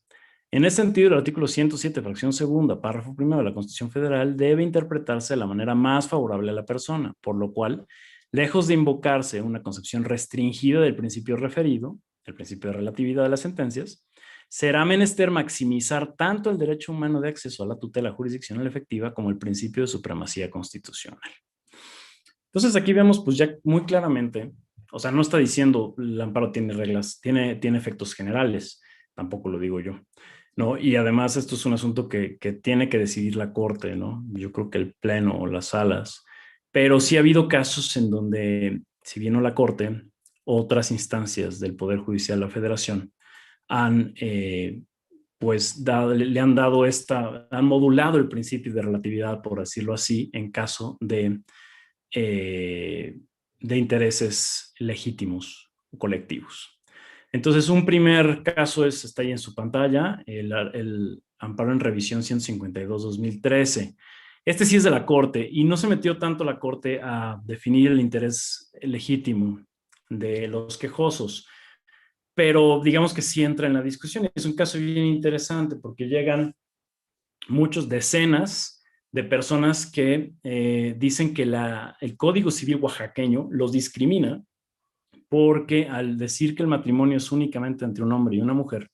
En ese sentido, el artículo 107, fracción segunda, párrafo primero de la Constitución Federal debe interpretarse de la manera más favorable a la persona, por lo cual, lejos de invocarse una concepción restringida del principio referido, el principio de relatividad de las sentencias, será menester maximizar tanto el derecho humano de acceso a la tutela jurisdiccional efectiva como el principio de supremacía constitucional. Entonces aquí vemos pues ya muy claramente, o sea, no está diciendo el amparo tiene reglas, tiene efectos generales, tampoco lo digo yo, ¿no? Y además esto es un asunto que tiene que decidir la Corte, ¿no? Yo creo que el Pleno o las salas, pero sí ha habido casos en donde, si bien no la Corte, otras instancias del Poder Judicial de la Federación han, pues, le han dado han modulado el principio de relatividad, por decirlo así, en caso de intereses legítimos o colectivos. Entonces, un primer caso está ahí en su pantalla, el amparo en revisión 152-2013. Este sí es de la Corte y no se metió tanto la Corte a definir el interés legítimo de los quejosos, pero digamos que sí entra en la discusión. Es un caso bien interesante porque llegan muchos decenas de personas que dicen que el Código Civil oaxaqueño los discrimina porque al decir que el matrimonio es únicamente entre un hombre y una mujer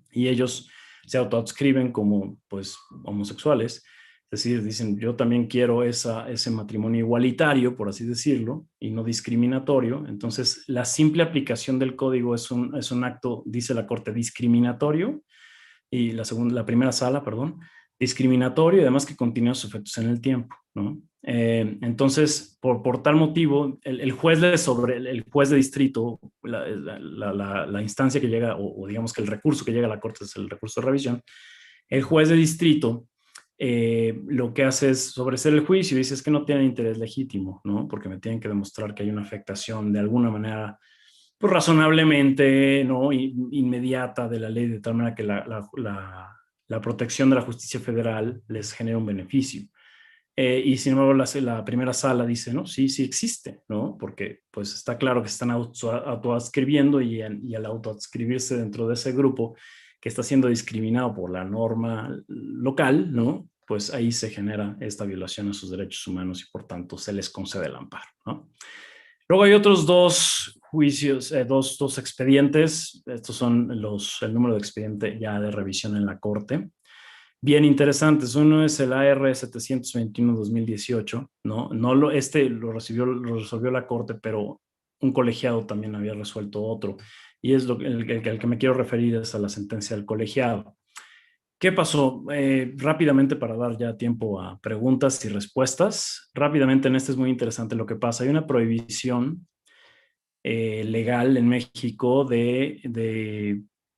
y ellos se autoadscriben como pues homosexuales, es decir, dicen yo también quiero ese matrimonio igualitario, por así decirlo, y no discriminatorio, entonces la simple aplicación del código es un acto, dice la Corte, discriminatorio, y la primera sala, perdón, discriminatorio y además que continúa sus efectos en el tiempo, ¿no? Entonces, por tal motivo, el juez el juez de distrito, la instancia que llega, o digamos que el recurso que llega a la Corte es el recurso de revisión, el juez de distrito lo que hace es sobreseer el juicio y dice es que no tienen interés legítimo, ¿no? Porque me tienen que demostrar que hay una afectación de alguna manera pues razonablemente, ¿no? Inmediata de la ley, de tal manera que la protección de la justicia federal les genera un beneficio. Y sin embargo, la primera sala dice, no, sí existe, ¿no? Porque pues está claro que se están autoadscribiendo y al autoadscribirse dentro de ese grupo que está siendo discriminado por la norma local, ¿no? Pues ahí se genera esta violación a sus derechos humanos y por tanto se les concede el amparo, ¿no? Luego hay otros dos juicios, dos expedientes. Estos son el número de expediente ya de revisión en la Corte. Bien interesantes. Uno es el AR 721-2018, ¿no? Lo resolvió la Corte, pero un colegiado también había resuelto otro. Y es el que me quiero referir es a la sentencia del colegiado. ¿Qué pasó? Rápidamente, para dar ya tiempo a preguntas y respuestas. Rápidamente, en este es muy interesante lo que pasa. Hay una prohibición legal en México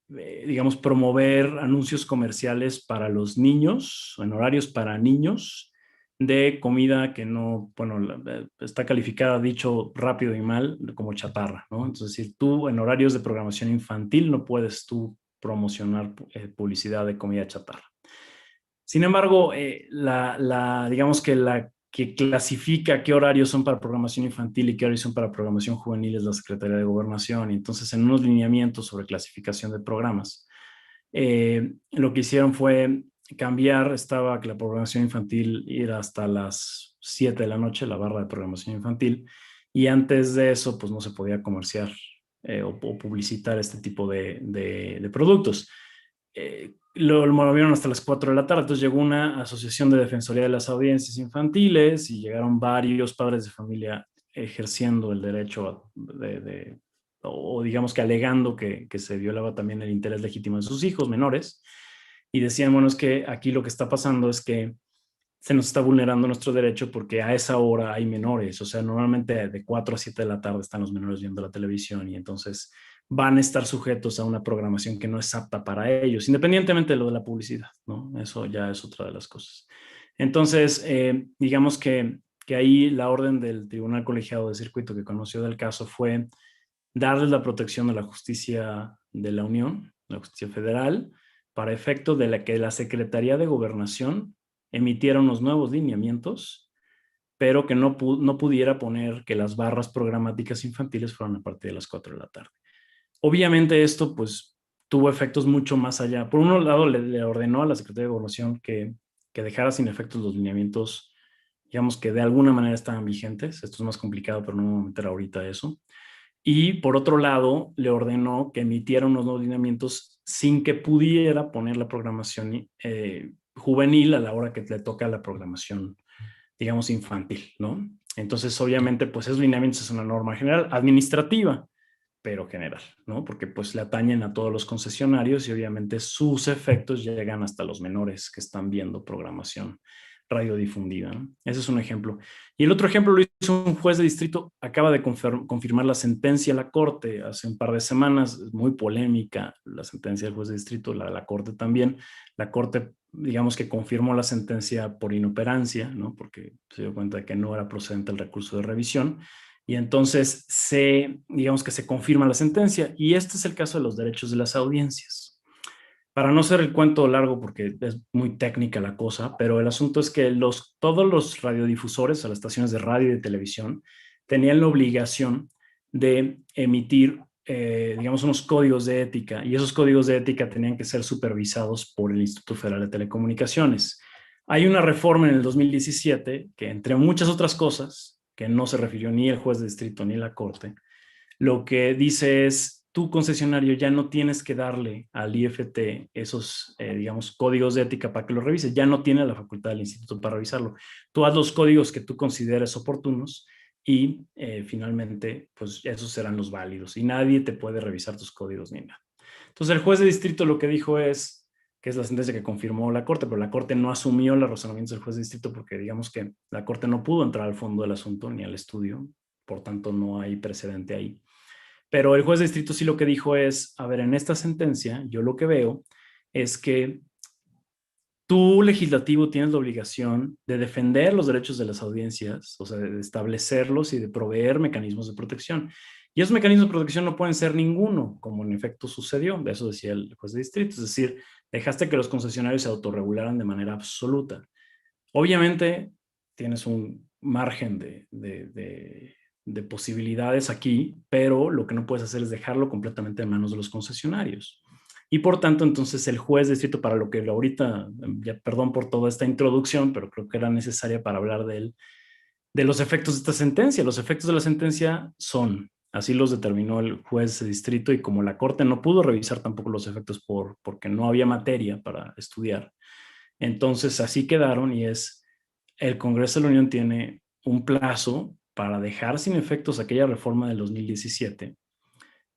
digamos, promover anuncios comerciales para los niños, en horarios para niños, de comida que no, bueno, está calificada, dicho rápido y mal, como chatarra, ¿no? Entonces, si tú en horarios de programación infantil no puedes tú promocionar publicidad de comida chatarra. Sin embargo, digamos que la que clasifica qué horarios son para programación infantil y qué horarios son para programación juvenil es la Secretaría de Gobernación. Y entonces, en unos lineamientos sobre clasificación de programas, lo que hicieron fue cambiar, estaba que la programación infantil era hasta las 7 de la noche, la barra de programación infantil, y antes de eso, pues no se podía comerciar o publicitar este tipo de productos. Lo movieron hasta las 4 de la tarde, entonces llegó una asociación de defensoría de las audiencias infantiles y llegaron varios padres de familia ejerciendo el derecho o digamos que alegando que se violaba también el interés legítimo de sus hijos menores y decían, bueno, es que aquí lo que está pasando es que se nos está vulnerando nuestro derecho porque a esa hora hay menores, o sea, normalmente de 4 a 7 de la tarde están los menores viendo la televisión y entonces van a estar sujetos a una programación que no es apta para ellos, independientemente de lo de la publicidad, ¿no? Eso ya es otra de las cosas. Entonces, digamos que ahí la orden del Tribunal Colegiado de Circuito que conoció del caso fue darles la protección de la justicia de la Unión, la justicia federal, para efecto de que la Secretaría de Gobernación emitiera unos nuevos lineamientos, pero que no pudiera poner que las barras programáticas infantiles fueran a partir de las 4 de la tarde. Obviamente esto pues tuvo efectos mucho más allá. Por un lado le ordenó a la Secretaría de Gobernación que dejara sin efectos los lineamientos, digamos que de alguna manera estaban vigentes. Esto es más complicado, pero no me voy a meter ahorita a eso. Y por otro lado le ordenó que emitiera unos nuevos lineamientos sin que pudiera poner la programación juvenil a la hora que le toca la programación, digamos, infantil, ¿no? Entonces, obviamente, pues esos lineamientos es una norma general administrativa, pero general, ¿no? Porque pues le atañen a todos los concesionarios y obviamente sus efectos llegan hasta los menores que están viendo programación radiodifundida, ¿no? Ese es un ejemplo. Y el otro ejemplo lo hizo un juez de distrito, acaba de confirmar la sentencia a la Corte hace un par de semanas, muy polémica la sentencia del juez de distrito, la de la Corte también. La Corte, digamos que confirmó la sentencia por inoperancia, ¿no? Porque se dio cuenta de que no era procedente el recurso de revisión. Y entonces digamos que se confirma la sentencia. Y este es el caso de los derechos de las audiencias. Para no hacer el cuento largo, porque es muy técnica la cosa, pero el asunto es que todos los radiodifusores, a las estaciones de radio y de televisión, tenían la obligación de emitir, digamos, unos códigos de ética, y esos códigos de ética tenían que ser supervisados por el Instituto Federal de Telecomunicaciones. Hay una reforma en el 2017 que, entre muchas otras cosas, que no se refirió ni el juez de distrito ni la Corte, lo que dice es: tu concesionario ya no tienes que darle al IFT esos, digamos, códigos de ética para que lo revise. Ya no tiene la facultad del instituto para revisarlo. Tú haz los códigos que tú consideres oportunos y finalmente, pues esos serán los válidos y nadie te puede revisar tus códigos ni nada. Entonces el juez de distrito lo que dijo es, que es la sentencia que confirmó la Corte, pero la Corte no asumió los razonamientos del juez de distrito porque digamos que la Corte no pudo entrar al fondo del asunto ni al estudio, por tanto no hay precedente ahí. Pero el juez de distrito sí lo que dijo es: a ver, en esta sentencia yo lo que veo es que tú, legislativo, tienes la obligación de defender los derechos de las audiencias, o sea, de establecerlos y de proveer mecanismos de protección. Y esos mecanismos de protección no pueden ser ninguno, como en efecto sucedió. De eso decía el juez de distrito. Es decir, dejaste que los concesionarios se autorregularan de manera absoluta. Obviamente tienes un margen de posibilidades aquí, pero lo que no puedes hacer es dejarlo completamente en manos de los concesionarios. Y por tanto, entonces el juez de distrito, para lo que ahorita, ya perdón por toda esta introducción, pero creo que era necesaria para hablar de los efectos de esta sentencia. Los efectos de la sentencia son, así los determinó el juez de distrito, y como la Corte no pudo revisar tampoco los efectos porque no había materia para estudiar, entonces así quedaron, y es: el Congreso de la Unión tiene un plazo para dejar sin efectos aquella reforma del 2017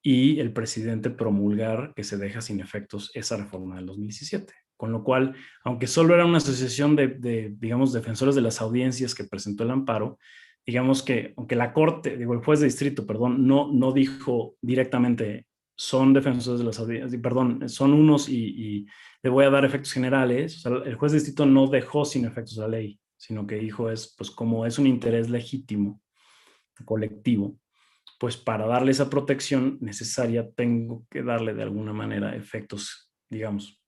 y el presidente promulgar que se deja sin efectos esa reforma del 2017. Con lo cual, aunque solo era una asociación digamos, defensores de las audiencias que presentó el amparo, digamos que, aunque la Corte, el juez de distrito, perdón, no dijo directamente son defensores de las audiencias, perdón, son unos y le voy a dar efectos generales, o sea, el juez de distrito no dejó sin efectos la ley, sino que dijo pues como es un interés legítimo colectivo, pues para darle esa protección necesaria tengo que darle de alguna manera efectos, digamos,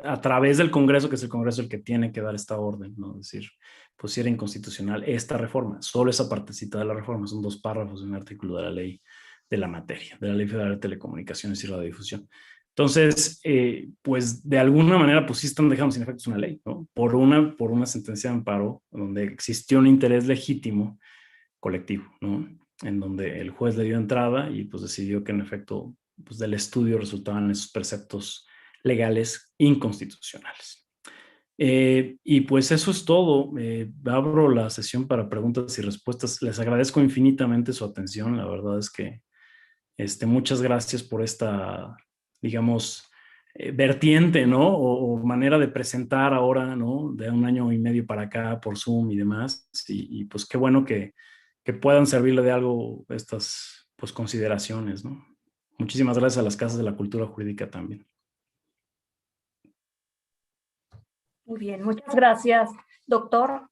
a través del Congreso, que es el Congreso el que tiene que dar esta orden, ¿no? Es decir, pues si era inconstitucional esta reforma, solo esa partecita de la reforma, son 2 párrafos de un artículo de la ley de la materia, de la Ley Federal de Telecomunicaciones y Radiodifusión. Entonces, pues de alguna manera, pues sí están dejando sin efectos una ley, ¿no? Por una sentencia de amparo donde existió un interés legítimo colectivo, ¿no? En donde el juez le dio entrada y pues decidió que en efecto, pues del estudio resultaban esos preceptos legales inconstitucionales. Y pues eso es todo. Abro la sesión para preguntas y respuestas. Les agradezco infinitamente su atención. La verdad es que muchas gracias por esta, digamos, vertiente, ¿no? O manera de presentar ahora, ¿no? De 1 año y medio para acá por Zoom y demás. Y pues qué bueno que puedan servirle de algo estas pues consideraciones, ¿no? Muchísimas gracias a las Casas de la Cultura Jurídica también. Muy bien, muchas gracias, doctor.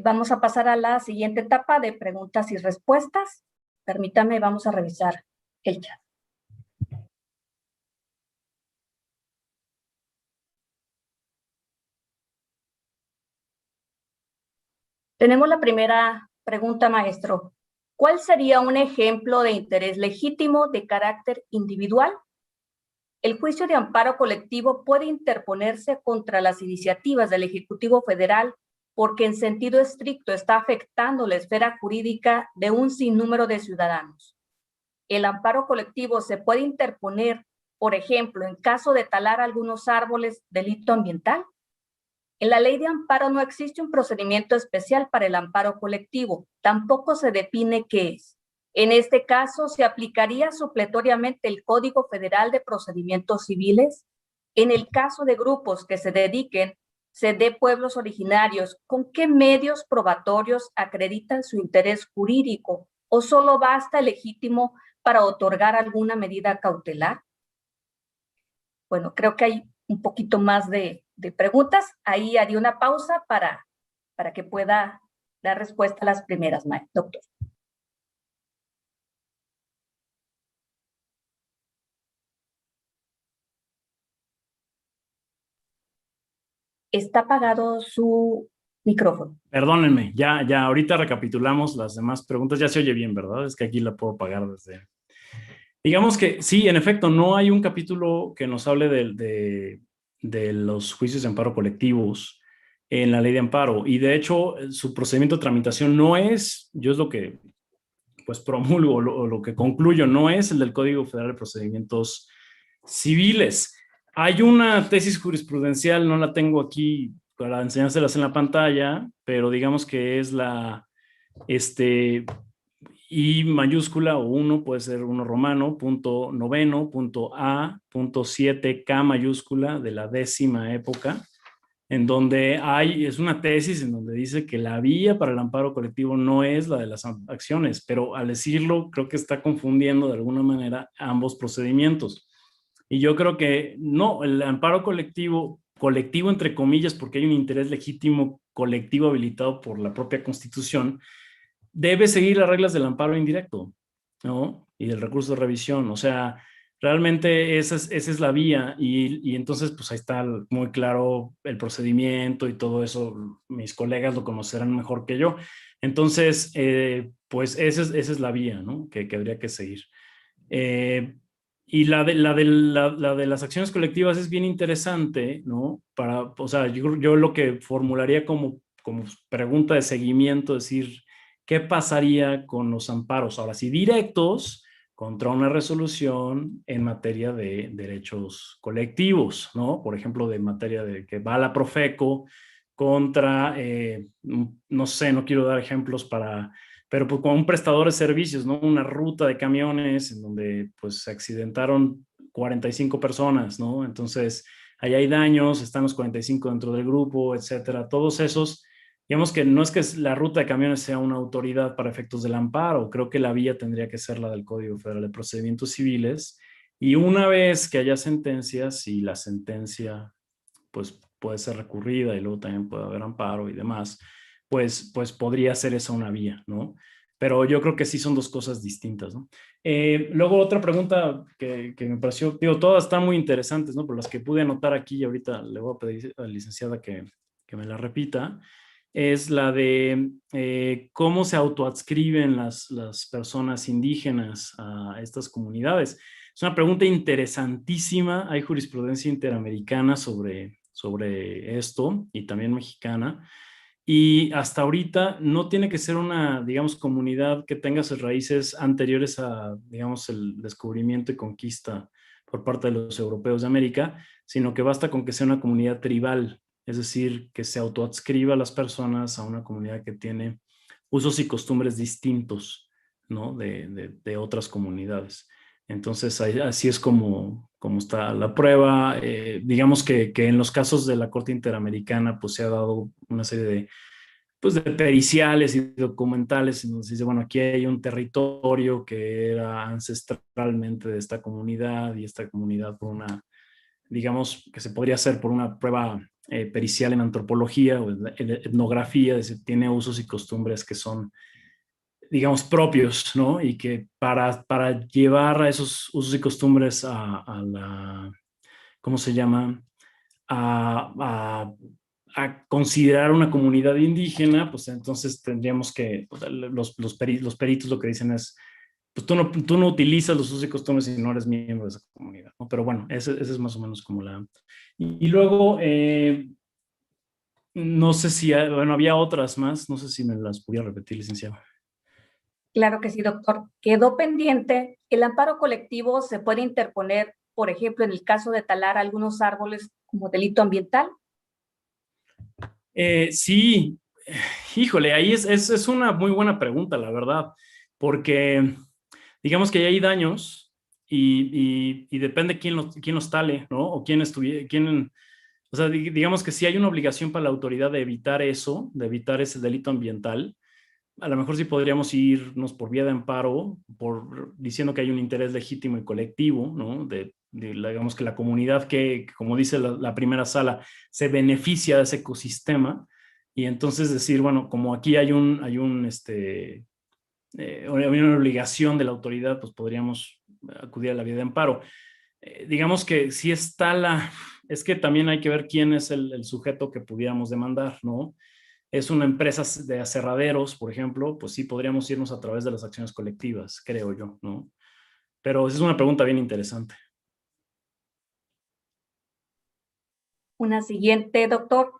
Vamos a pasar a la siguiente etapa de preguntas y respuestas. Permítame, vamos a revisar el chat. Tenemos la primera pregunta, maestro. ¿Cuál sería un ejemplo de interés legítimo de carácter individual? El juicio de amparo colectivo puede interponerse contra las iniciativas del Ejecutivo Federal porque en sentido estricto está afectando la esfera jurídica de un sinnúmero de ciudadanos. El amparo colectivo se puede interponer Por ejemplo, en caso de talar algunos árboles, delito ambiental. En la ley de amparo no existe un procedimiento especial para el amparo colectivo, tampoco se define qué es. En este caso, ¿se aplicaría supletoriamente el Código Federal de Procedimientos Civiles? En el caso de grupos que se dediquen de pueblos originarios, ¿con qué medios probatorios acreditan su interés jurídico? ¿O solo basta el legítimo para otorgar alguna medida cautelar? Bueno, creo que hay un poquito más de preguntas. Ahí haría una pausa para que pueda dar respuesta a las primeras, doctor. Está apagado su micrófono. Perdónenme, ya ahorita recapitulamos las demás preguntas. Ya se oye bien, ¿verdad? Es que aquí la puedo apagar desde... Digamos que sí, en efecto, no hay un capítulo que nos hable de los juicios de amparo colectivos en la ley de amparo. Y de hecho, su procedimiento de tramitación no es, yo es lo que pues promulgo, lo que concluyo, no es el del Código Federal de Procedimientos Civiles. Hay una tesis jurisprudencial, no la tengo aquí para enseñárselas en la pantalla, pero digamos que es la I mayúscula o 1, puede ser 1 romano, punto noveno, punto A, punto 7, K mayúscula de la 10ª época, en donde es una tesis en donde dice que la vía para el amparo colectivo no es la de las acciones, pero al decirlo creo que está confundiendo de alguna manera ambos procedimientos. Y yo creo que no, el amparo colectivo entre comillas, porque hay un interés legítimo colectivo habilitado por la propia Constitución, debe seguir las reglas del amparo indirecto, ¿no? Y del recurso de revisión. O sea, realmente esa es la vía y entonces pues ahí está muy claro el procedimiento y todo eso. Mis colegas lo conocerán mejor que yo. Entonces, pues esa es la vía, ¿no? Que habría que seguir. Y la de las acciones colectivas es bien interesante, ¿no? O sea, yo lo que formularía como pregunta de seguimiento, es decir, ¿qué pasaría con los amparos, ahora sí, directos contra una resolución en materia de derechos colectivos, ¿no? Por ejemplo, de materia de que va a la Profeco contra, no sé, no quiero dar ejemplos pero pues con un prestador de servicios, ¿no? Una ruta de camiones en donde pues se accidentaron 45 personas, ¿no? Entonces, ahí hay daños, están los 45 dentro del grupo, etcétera. Todos esos, digamos que no es que la ruta de camiones sea una autoridad para efectos del amparo, creo que la vía tendría que ser la del Código Federal de Procedimientos Civiles, y una vez que haya sentencias y la sentencia pues puede ser recurrida y luego también puede haber amparo y demás, pues podría ser esa una vía, ¿no? Pero yo creo que sí son dos cosas distintas, ¿no? Luego otra pregunta que me pareció, digo, todas están muy interesantes, ¿no? Pero las que pude anotar aquí y ahorita le voy a pedir a la licenciada que me la repita, es la de cómo se autoadscriben las personas indígenas a estas comunidades. Es una pregunta interesantísima, hay jurisprudencia interamericana sobre esto y también mexicana, y hasta ahorita no tiene que ser una, digamos, comunidad que tenga sus raíces anteriores a, digamos, el descubrimiento y conquista por parte de los europeos de América, sino que basta con que sea una comunidad tribal, es decir, que se autoadscriba a las personas a una comunidad que tiene usos y costumbres distintos, ¿no? de otras comunidades. Entonces, así es como está la prueba. Digamos que en los casos de la Corte Interamericana, pues se ha dado una serie de periciales y documentales en donde se dice, bueno, aquí hay un territorio que era ancestralmente de esta comunidad y esta comunidad por una, digamos, que se podría hacer por una prueba pericial en antropología o en etnografía, es decir, tiene usos y costumbres que son, digamos, propios, ¿no? Y que para llevar a esos usos y costumbres a la, ¿cómo se llama? A considerar una comunidad indígena, pues entonces tendríamos que, pues, los peritos lo que dicen es, pues tú no utilizas los usos y costumbres si no eres miembro de esa comunidad, ¿no? Pero bueno, ese es más o menos como la... Y luego, no sé si, bueno, había otras más, no sé si me las pudiera repetir, licenciado. Claro que sí, doctor. Quedó pendiente. El amparo colectivo se puede interponer por ejemplo, en el caso de talar algunos árboles como delito ambiental? Sí, híjole, ahí es una muy buena pregunta, la verdad, porque digamos que hay daños y depende quién los tale, ¿no? O o sea, digamos que si hay una obligación para la autoridad de evitar eso, de evitar ese delito ambiental, a lo mejor sí podríamos irnos por vía de amparo, diciendo que hay un interés legítimo y colectivo, ¿no? Digamos que la comunidad como dice la primera sala, se beneficia de ese ecosistema, y entonces decir, bueno, como aquí hay una obligación de la autoridad, pues podríamos acudir a la vía de amparo. Digamos que si es que también hay que ver quién es el sujeto que pudiéramos demandar, ¿no? Es una empresa de aserraderos, por ejemplo, pues sí podríamos irnos a través de las acciones colectivas, creo yo, ¿no? Pero esa es una pregunta bien interesante. Una siguiente, doctor.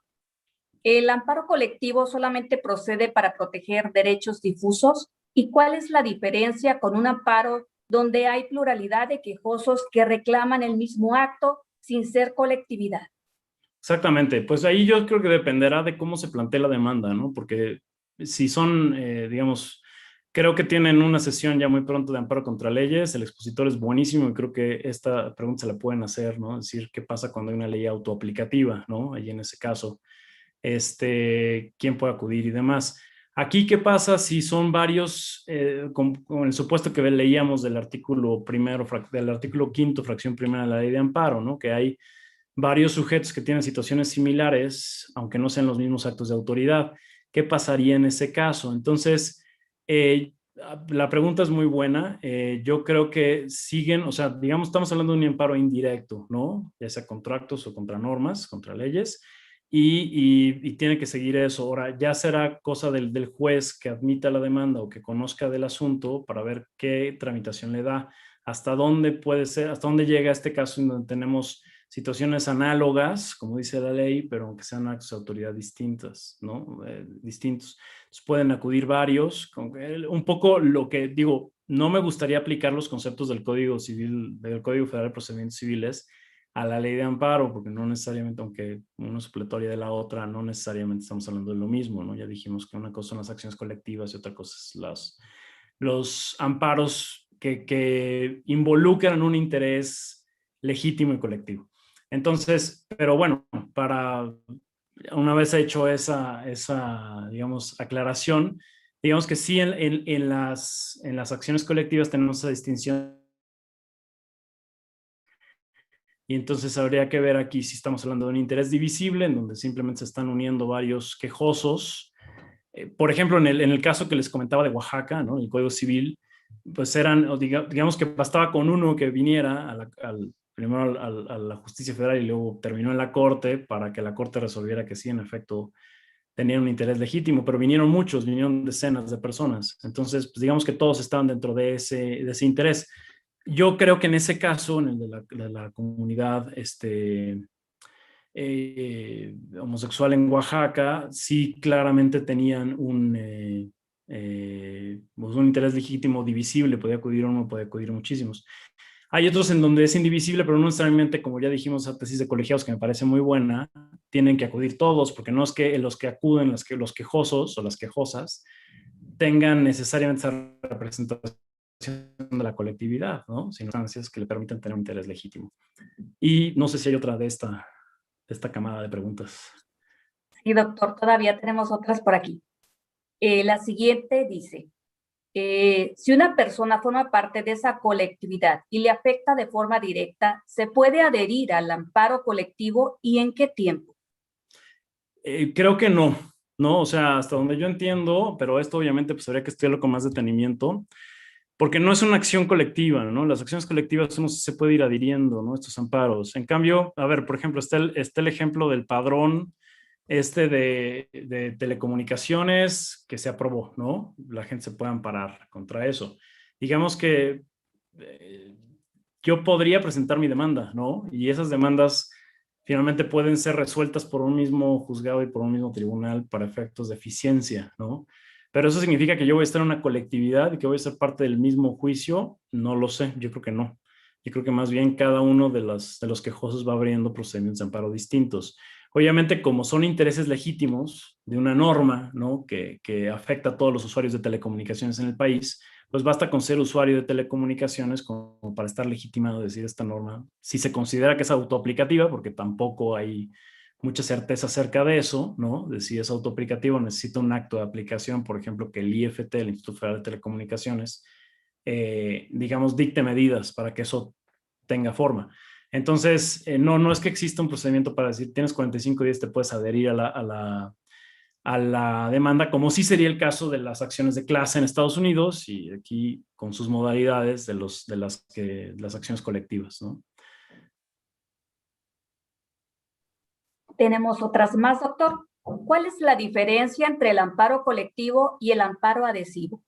¿El amparo colectivo solamente procede para proteger derechos difusos? ¿Y cuál es la diferencia con un amparo donde hay pluralidad de quejosos que reclaman el mismo acto sin ser colectividad? Exactamente, pues ahí yo creo que dependerá de cómo se plantee la demanda, ¿no? Porque si son, digamos, creo que tienen una sesión ya muy pronto de amparo contra leyes, el expositor es buenísimo y creo que esta pregunta se la pueden hacer, ¿no? Es decir, ¿qué pasa cuando hay una ley autoaplicativa, ¿no? Ahí en ese caso, quién puede acudir y demás. Aquí, ¿qué pasa si son varios, con el supuesto que leíamos del artículo primero, del artículo quinto, fracción primera de la ley de amparo, ¿no? Que hay varios sujetos que tienen situaciones similares, aunque no sean los mismos actos de autoridad. ¿Qué pasaría en ese caso? Entonces, la pregunta es muy buena. Yo creo que siguen, o sea, digamos, estamos hablando de un amparo indirecto, ¿no? Ya sea contra actos o contra normas, contra leyes, y tiene que seguir eso. Ahora, ya será cosa del juez que admita la demanda o que conozca del asunto para ver qué tramitación le da, hasta dónde puede ser, hasta dónde llega este caso en donde tenemos situaciones análogas, como dice la ley, pero aunque sean actos de autoridad distintas, ¿no? Distintos. Entonces pueden acudir varios. Un poco lo que digo, no me gustaría aplicar los conceptos del Código Civil, del Código Federal de Procedimientos Civiles a la ley de amparo, porque no necesariamente, aunque una es supletoria de la otra, no necesariamente estamos hablando de lo mismo, ¿no? Ya dijimos que una cosa son las acciones colectivas y otra cosa es los amparos que involucran un interés legítimo y colectivo. Entonces, pero bueno, una vez hecho esa digamos, aclaración, digamos que sí en las acciones colectivas tenemos esa distinción. Y entonces habría que ver aquí si estamos hablando de un interés divisible, en donde simplemente se están uniendo varios quejosos. Por ejemplo, en el caso que les comentaba de Oaxaca, ¿no? El Código Civil, pues digamos que bastaba con uno que viniera primero a la justicia federal y luego terminó en la corte para que la corte resolviera que sí, en efecto, tenían un interés legítimo, pero vinieron decenas de personas. Entonces, pues digamos que todos estaban dentro de ese interés. Yo creo que en ese caso, en el de la comunidad homosexual en Oaxaca, sí claramente tenían pues un interés legítimo divisible, podía acudir uno, podía acudir muchísimos. Hay otros en donde es indivisible, pero no necesariamente, como ya dijimos, la tesis de colegiados, que me parece muy buena, tienen que acudir todos, porque no es que los que acuden, los quejosos o las quejosas, tengan necesariamente esa representación de la colectividad, ¿no? Sino instancias que le permiten tener un interés legítimo. Y no sé si hay otra de esta camada de preguntas. Sí, doctor, todavía tenemos otras por aquí. La siguiente dice, si una persona forma parte de esa colectividad y le afecta de forma directa, ¿se puede adherir al amparo colectivo y en qué tiempo? Creo que no, ¿no? O sea, hasta donde yo entiendo, pero esto obviamente pues habría que estudiarlo con más detenimiento, porque no es una acción colectiva, ¿no? Las acciones colectivas uno se puede ir adhiriendo, ¿no? Estos amparos. En cambio, a ver, por ejemplo, está el ejemplo del padrón de telecomunicaciones que se aprobó, ¿no? La gente se puede amparar contra eso. Digamos que yo podría presentar mi demanda, ¿no? Y esas demandas finalmente pueden ser resueltas por un mismo juzgado y por un mismo tribunal para efectos de eficiencia, ¿no? Pero eso significa que yo voy a estar en una colectividad y que voy a ser parte del mismo juicio, no lo sé, yo creo que no. Yo creo que más bien cada uno de los quejosos va abriendo procedimientos de amparo distintos. Obviamente, como son intereses legítimos de una norma, ¿no?, que afecta a todos los usuarios de telecomunicaciones en el país, pues basta con ser usuario de telecomunicaciones como para estar legitimado a decir esta norma. Si se considera que es autoaplicativa, porque tampoco hay mucha certeza acerca de eso, ¿no? De si es autoaplicativo, necesita un acto de aplicación, por ejemplo, que el IFT, el Instituto Federal de Telecomunicaciones, digamos, dicte medidas para que eso tenga forma. Entonces, no es que exista un procedimiento para decir, tienes 45 días, te puedes adherir a la demanda, como sí sería el caso de las acciones de clase en Estados Unidos y aquí con sus modalidades de las acciones colectivas, ¿no? Tenemos otras más, doctor. ¿Cuál es la diferencia entre el amparo colectivo y el amparo adhesivo?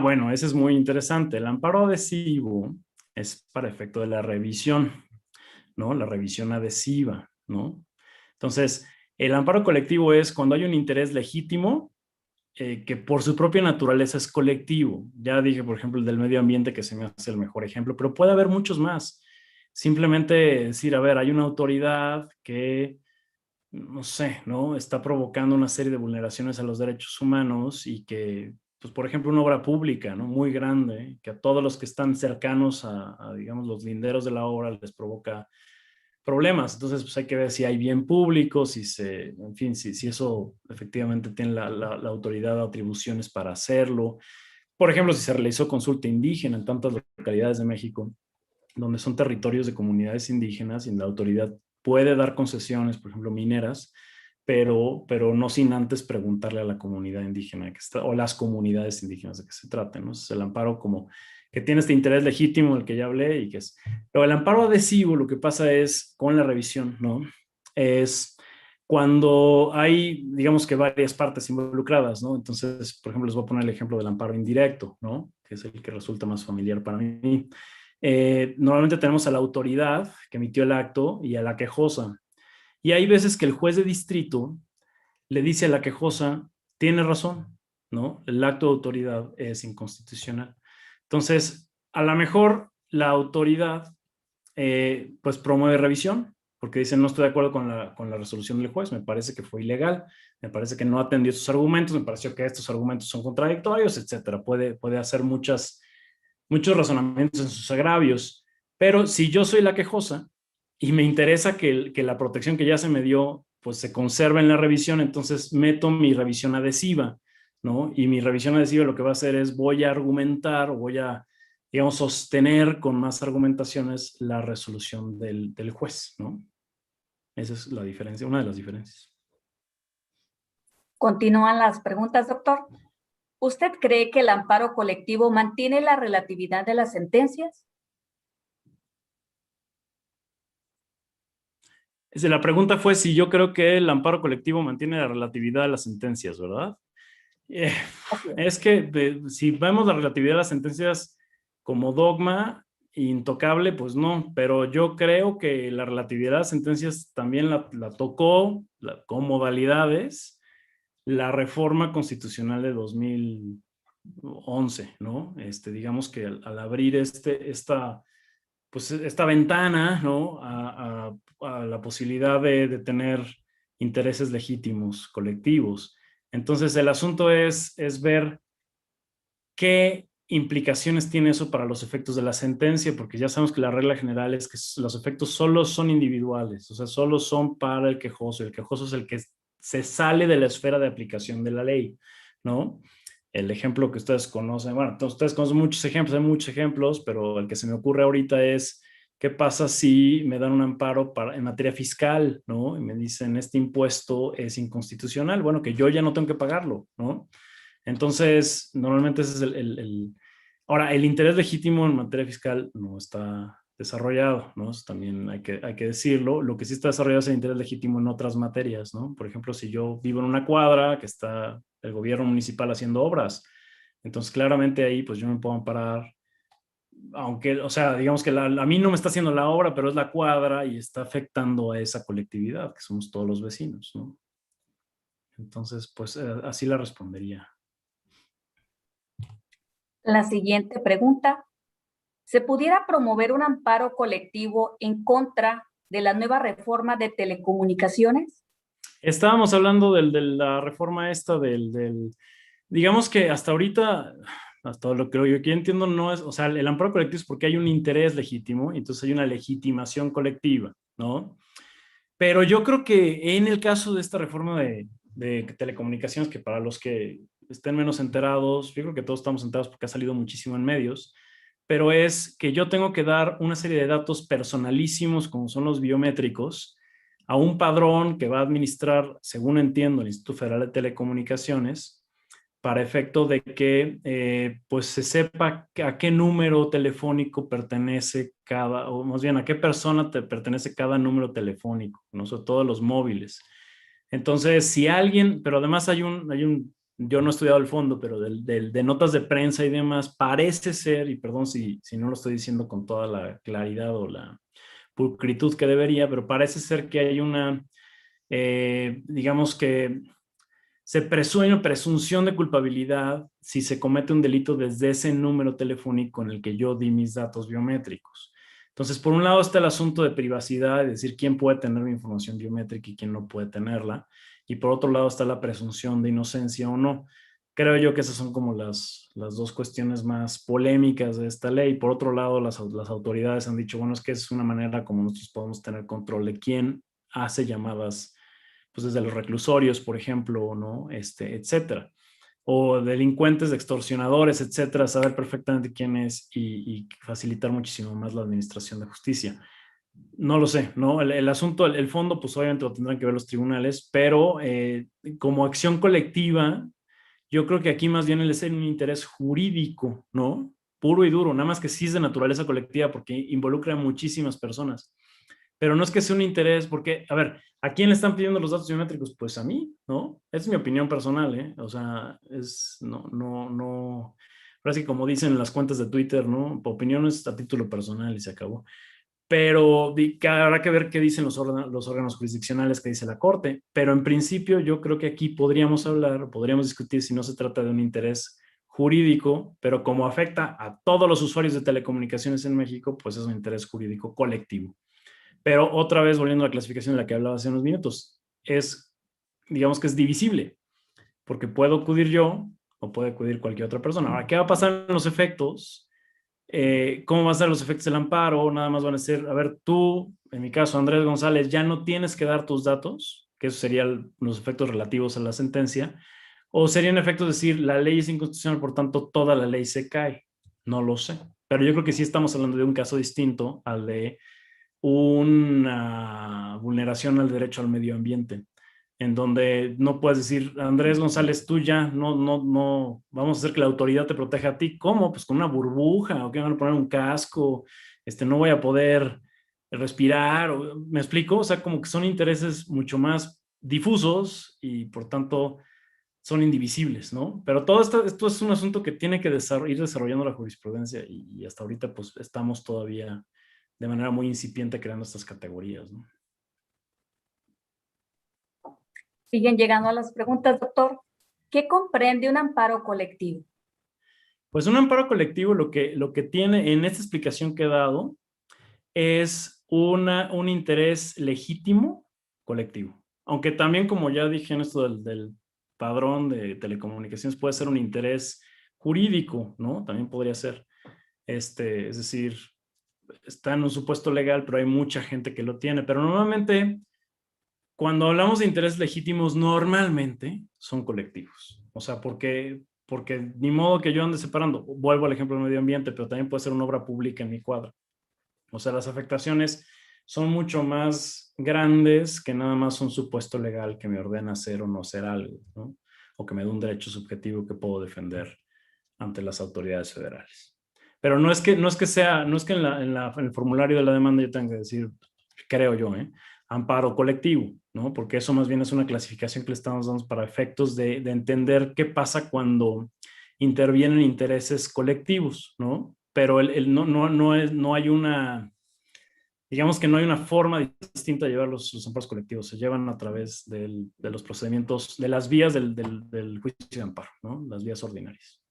Bueno, eso es muy interesante. El amparo adhesivo es para efecto de la revisión, ¿no? La revisión adhesiva, ¿no? Entonces, el amparo colectivo es cuando hay un interés legítimo que por su propia naturaleza es colectivo. Ya dije, por ejemplo, el del medio ambiente, que se me hace el mejor ejemplo, pero puede haber muchos más. Simplemente decir, a ver, hay una autoridad que, no sé, ¿no?, está provocando una serie de vulneraciones a los derechos humanos y que, pues, por ejemplo, una obra pública, ¿no?, muy grande, que a todos los que están cercanos digamos, los linderos de la obra les provoca problemas. Entonces, pues hay que ver si hay bien público, en fin, si eso efectivamente tiene la autoridad o atribuciones para hacerlo. Por ejemplo, si se realizó consulta indígena en tantas localidades de México, donde son territorios de comunidades indígenas y la autoridad puede dar concesiones, por ejemplo, mineras, pero no sin antes preguntarle a la comunidad indígena o las comunidades indígenas de qué se trata, ¿no? Es el amparo como que tiene este interés legítimo del que ya hablé y que es... Pero el amparo adhesivo, lo que pasa es con la revisión, ¿no? Es cuando hay, digamos que varias partes involucradas, ¿no? Entonces, por ejemplo, les voy a poner el ejemplo del amparo indirecto, ¿no?, que es el que resulta más familiar para mí. Normalmente tenemos a la autoridad que emitió el acto y a la quejosa. Y hay veces que el juez de distrito le dice a la quejosa, tiene razón, ¿no? El acto de autoridad es inconstitucional. Entonces, a lo mejor la autoridad pues promueve revisión, porque dice, no estoy de acuerdo con la resolución del juez, me parece que fue ilegal, me parece que no atendió sus argumentos, me pareció que estos argumentos son contradictorios, etcétera. Puede hacer muchos razonamientos en sus agravios, pero si yo soy la quejosa y me interesa que la protección que ya se me dio pues se conserve en la revisión, entonces meto mi revisión adhesiva, ¿no? Y mi revisión adhesiva lo que va a hacer es voy a argumentar o voy a, digamos, sostener con más argumentaciones la resolución del juez, ¿no? Esa es la diferencia, una de las diferencias. Continúan las preguntas, doctor. ¿Usted cree que el amparo colectivo mantiene la relatividad de las sentencias? La pregunta fue si yo creo que el amparo colectivo mantiene la relatividad de las sentencias, ¿verdad? Es que si vemos la relatividad de las sentencias como dogma intocable, pues no, pero yo creo que la relatividad de las sentencias también la tocó con modalidades la reforma constitucional de 2011, ¿no? Digamos que al abrir esta ventana, ¿no?, a la posibilidad de tener intereses legítimos colectivos. Entonces, el asunto es ver qué implicaciones tiene eso para los efectos de la sentencia, porque ya sabemos que la regla general es que los efectos solo son individuales, o sea, solo son para el quejoso. El quejoso es el que se sale de la esfera de aplicación de la ley, ¿no? El ejemplo que ustedes conocen, bueno, ustedes conocen muchos ejemplos, hay muchos ejemplos, pero el que se me ocurre ahorita es, ¿qué pasa si me dan un amparo en materia fiscal, ¿no? Y me dicen, este impuesto es inconstitucional, bueno, que yo ya no tengo que pagarlo, ¿no? Entonces, normalmente ese es Ahora, el interés legítimo en materia fiscal no está desarrollado, ¿no? Eso también hay que decirlo. Lo que sí está desarrollado es el interés legítimo en otras materias, ¿no? Por ejemplo, si yo vivo en una cuadra que está el gobierno municipal haciendo obras, entonces claramente ahí pues yo me puedo amparar, aunque, o sea, digamos que a mí no me está haciendo la obra, pero es la cuadra y está afectando a esa colectividad, que somos todos los vecinos, ¿no? Entonces, pues así la respondería. La siguiente pregunta. ¿Se pudiera promover un amparo colectivo en contra de la nueva reforma de telecomunicaciones? Estábamos hablando de la reforma esta digamos que hasta ahorita, hasta lo que yo entiendo, no es, o sea, el amparo colectivo es porque hay un interés legítimo, entonces hay una legitimación colectiva, ¿no? Pero yo creo que en el caso de esta reforma de telecomunicaciones, que para los que estén menos enterados, yo creo que todos estamos enterados porque ha salido muchísimo en medios, pero es que yo tengo que dar una serie de datos personalísimos, como son los biométricos, a un padrón que va a administrar, según entiendo, el Instituto Federal de Telecomunicaciones, para efecto de que pues se sepa a qué número telefónico pertenece cada, o más bien a qué persona te pertenece cada número telefónico, ¿no? Sobre todo los móviles. Entonces, si alguien, pero además yo no he estudiado el fondo, pero de notas de prensa y demás, parece ser, y perdón si no lo estoy diciendo con toda la claridad o la pulcritud que debería, pero parece ser que hay digamos que se presume una presunción de culpabilidad si se comete un delito desde ese número telefónico en el que yo di mis datos biométricos. Entonces, por un lado está el asunto de privacidad, es decir, quién puede tener mi información biométrica y quién no puede tenerla. Y por otro lado está la presunción de inocencia o no. Creo yo que esas son como las dos cuestiones más polémicas de esta ley. Por otro lado, las autoridades han dicho, bueno, es que es una manera como nosotros podemos tener control de quién hace llamadas, pues desde los reclusorios, por ejemplo, ¿no? Etcétera. O delincuentes, extorsionadores, etcétera, saber perfectamente quién es y facilitar muchísimo más la administración de justicia. No lo sé, ¿no? El asunto, el fondo, pues obviamente lo tendrán que ver los tribunales, pero como acción colectiva, yo creo que aquí más bien es un interés jurídico, ¿no? Puro y duro, nada más que sí es de naturaleza colectiva porque involucra a muchísimas personas. Pero no es que sea un interés, porque, a ver, ¿a quién le están pidiendo los datos biométricos? Pues a mí, ¿no? Es mi opinión personal, ¿eh? O sea, ahora sí, como dicen en las cuentas de Twitter, ¿no? Opiniones a título personal y se acabó. Pero habrá que ver qué dicen los órganos jurisdiccionales, qué dice la Corte. Pero en principio yo creo que aquí podríamos discutir si no se trata de un interés jurídico, pero como afecta a todos los usuarios de telecomunicaciones en México, pues es un interés jurídico colectivo. Pero otra vez, volviendo a la clasificación de la que hablaba hace unos minutos, digamos que es divisible, porque puedo acudir yo o puede acudir cualquier otra persona. Ahora, ¿qué va a pasar en los efectos? ¿Cómo van a ser los efectos del amparo? Nada más van a ser, a ver, tú, en mi caso, Andrés González, ya no tienes que dar tus datos, que esos serían los efectos relativos a la sentencia, o serían efectos de decir, la ley es inconstitucional, por tanto, toda la ley se cae. No lo sé. Pero yo creo que sí estamos hablando de un caso distinto al de una vulneración al derecho al medio ambiente, en donde no puedes decir, Andrés González, tú ya no, vamos a hacer que la autoridad te proteja a ti. ¿Cómo? Pues con una burbuja, o que van a poner un casco, no voy a poder respirar, ¿me explico? O sea, como que son intereses mucho más difusos y por tanto son indivisibles, ¿no? Pero todo esto es un asunto que tiene que ir desarrollando la jurisprudencia y hasta ahorita pues estamos todavía de manera muy incipiente creando estas categorías, ¿no? Siguen llegando a las preguntas, doctor. ¿Qué comprende un amparo colectivo? Pues un amparo colectivo lo que tiene en esta explicación que he dado es un interés legítimo colectivo. Aunque también, como ya dije en esto del padrón de telecomunicaciones, puede ser un interés jurídico, ¿no? También podría ser. Es decir, está en un supuesto legal, pero hay mucha gente que lo tiene. Pero normalmente, cuando hablamos de intereses legítimos, normalmente son colectivos. O sea, porque ni modo que yo ande separando. Vuelvo al ejemplo del medio ambiente, pero también puede ser una obra pública en mi cuadra. O sea, las afectaciones son mucho más grandes que nada más un supuesto legal que me ordena hacer o no hacer algo, ¿no? O que me da un derecho subjetivo que puedo defender ante las autoridades federales. Pero no es que en el formulario de la demanda yo tenga que decir, creo yo, amparo colectivo, ¿no? Porque eso más bien es una clasificación que le estamos dando para efectos de entender qué pasa cuando intervienen intereses colectivos, ¿no? Pero no hay una, digamos que no hay una forma distinta de llevar los amparos colectivos, se llevan a través de los procedimientos, de las vías del juicio de amparo, ¿no? Las vías ordinarias.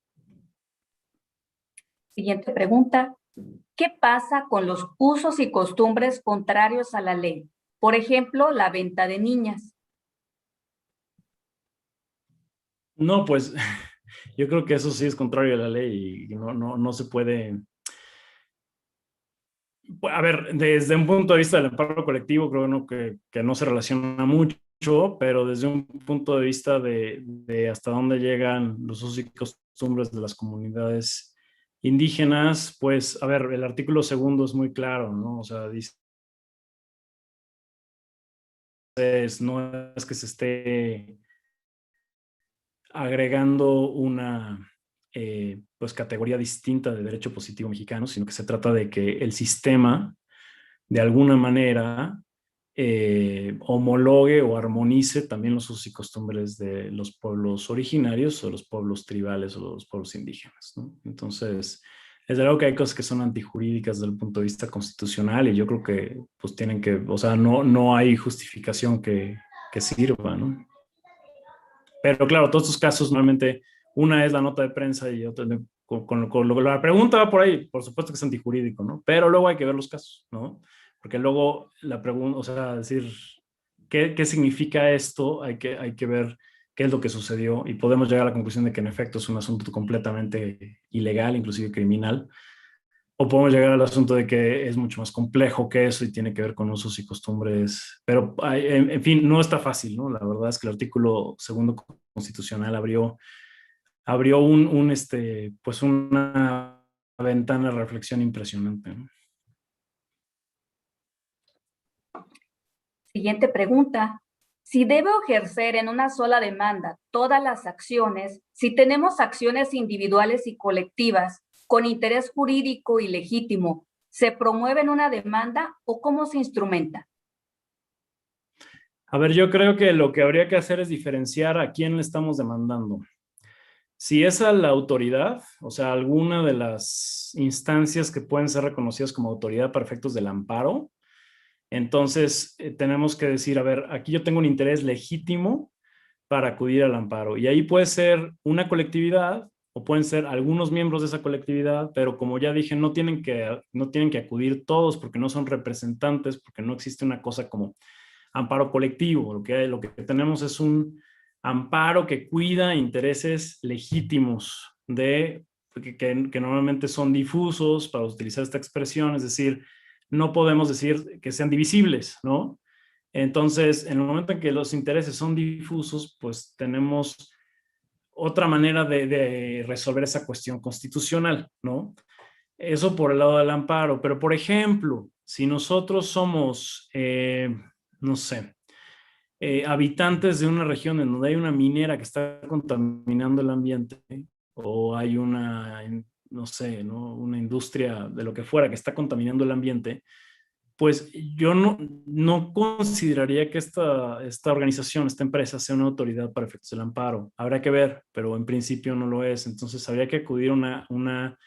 Siguiente pregunta. ¿Qué pasa con los usos y costumbres contrarios a la ley? Por ejemplo, la venta de niñas. No, pues yo creo que eso sí es contrario a la ley y no se puede. A ver, desde un punto de vista del amparo colectivo, creo que no se relaciona mucho, pero desde un punto de vista de hasta dónde llegan los usos y costumbres de las comunidades indígenas, pues, a ver, el artículo segundo es muy claro, ¿no? O sea, dice, no es que se esté agregando una pues categoría distinta de derecho positivo mexicano, sino que se trata de que el sistema de alguna manera homologue o armonice también los usos y costumbres de los pueblos originarios o los pueblos tribales o los pueblos indígenas, ¿no? Entonces, es algo que hay cosas que son antijurídicas desde el punto de vista constitucional y yo creo que pues tienen que, o sea, no hay justificación que sirva, ¿no? Pero claro, todos estos casos normalmente una es la nota de prensa y otra la pregunta va por ahí, por supuesto que es antijurídico, ¿no? Pero luego hay que ver los casos, ¿no? Porque luego la pregunta, o sea, decir, ¿qué significa esto? Hay que ver qué es lo que sucedió y podemos llegar a la conclusión de que en efecto es un asunto completamente ilegal, inclusive criminal, o podemos llegar al asunto de que es mucho más complejo que eso y tiene que ver con usos y costumbres. Pero, en fin, no está fácil, ¿no? La verdad es que el artículo segundo constitucional abrió pues una ventana de reflexión impresionante, ¿no? Siguiente pregunta. Si debo ejercer en una sola demanda todas las acciones, si tenemos acciones individuales y colectivas con interés jurídico y legítimo, ¿se promueve en una demanda o cómo se instrumenta? A ver, yo creo que lo que habría que hacer es diferenciar a quién le estamos demandando. Si es a la autoridad, o sea, alguna de las instancias que pueden ser reconocidas como autoridad para efectos del amparo, entonces tenemos que decir, a ver, aquí yo tengo un interés legítimo para acudir al amparo. Y ahí puede ser una colectividad o pueden ser algunos miembros de esa colectividad, pero como ya dije, no tienen que acudir todos porque no son representantes, porque no existe una cosa como amparo colectivo. Lo que tenemos es un amparo que cuida intereses legítimos que normalmente son difusos, para utilizar esta expresión, es decir, no podemos decir que sean divisibles, ¿no? Entonces, en el momento en que los intereses son difusos, pues tenemos otra manera de resolver esa cuestión constitucional, ¿no? Eso por el lado del amparo. Pero, por ejemplo, si nosotros somos, no sé, habitantes de una región en donde hay una minera que está contaminando el ambiente, o hay una, no sé, ¿no? Una industria de lo que fuera que está contaminando el ambiente, pues yo no consideraría que esta organización, esta empresa, sea una autoridad para efectos del amparo. Habrá que ver, pero en principio no lo es. Entonces habría que acudir a una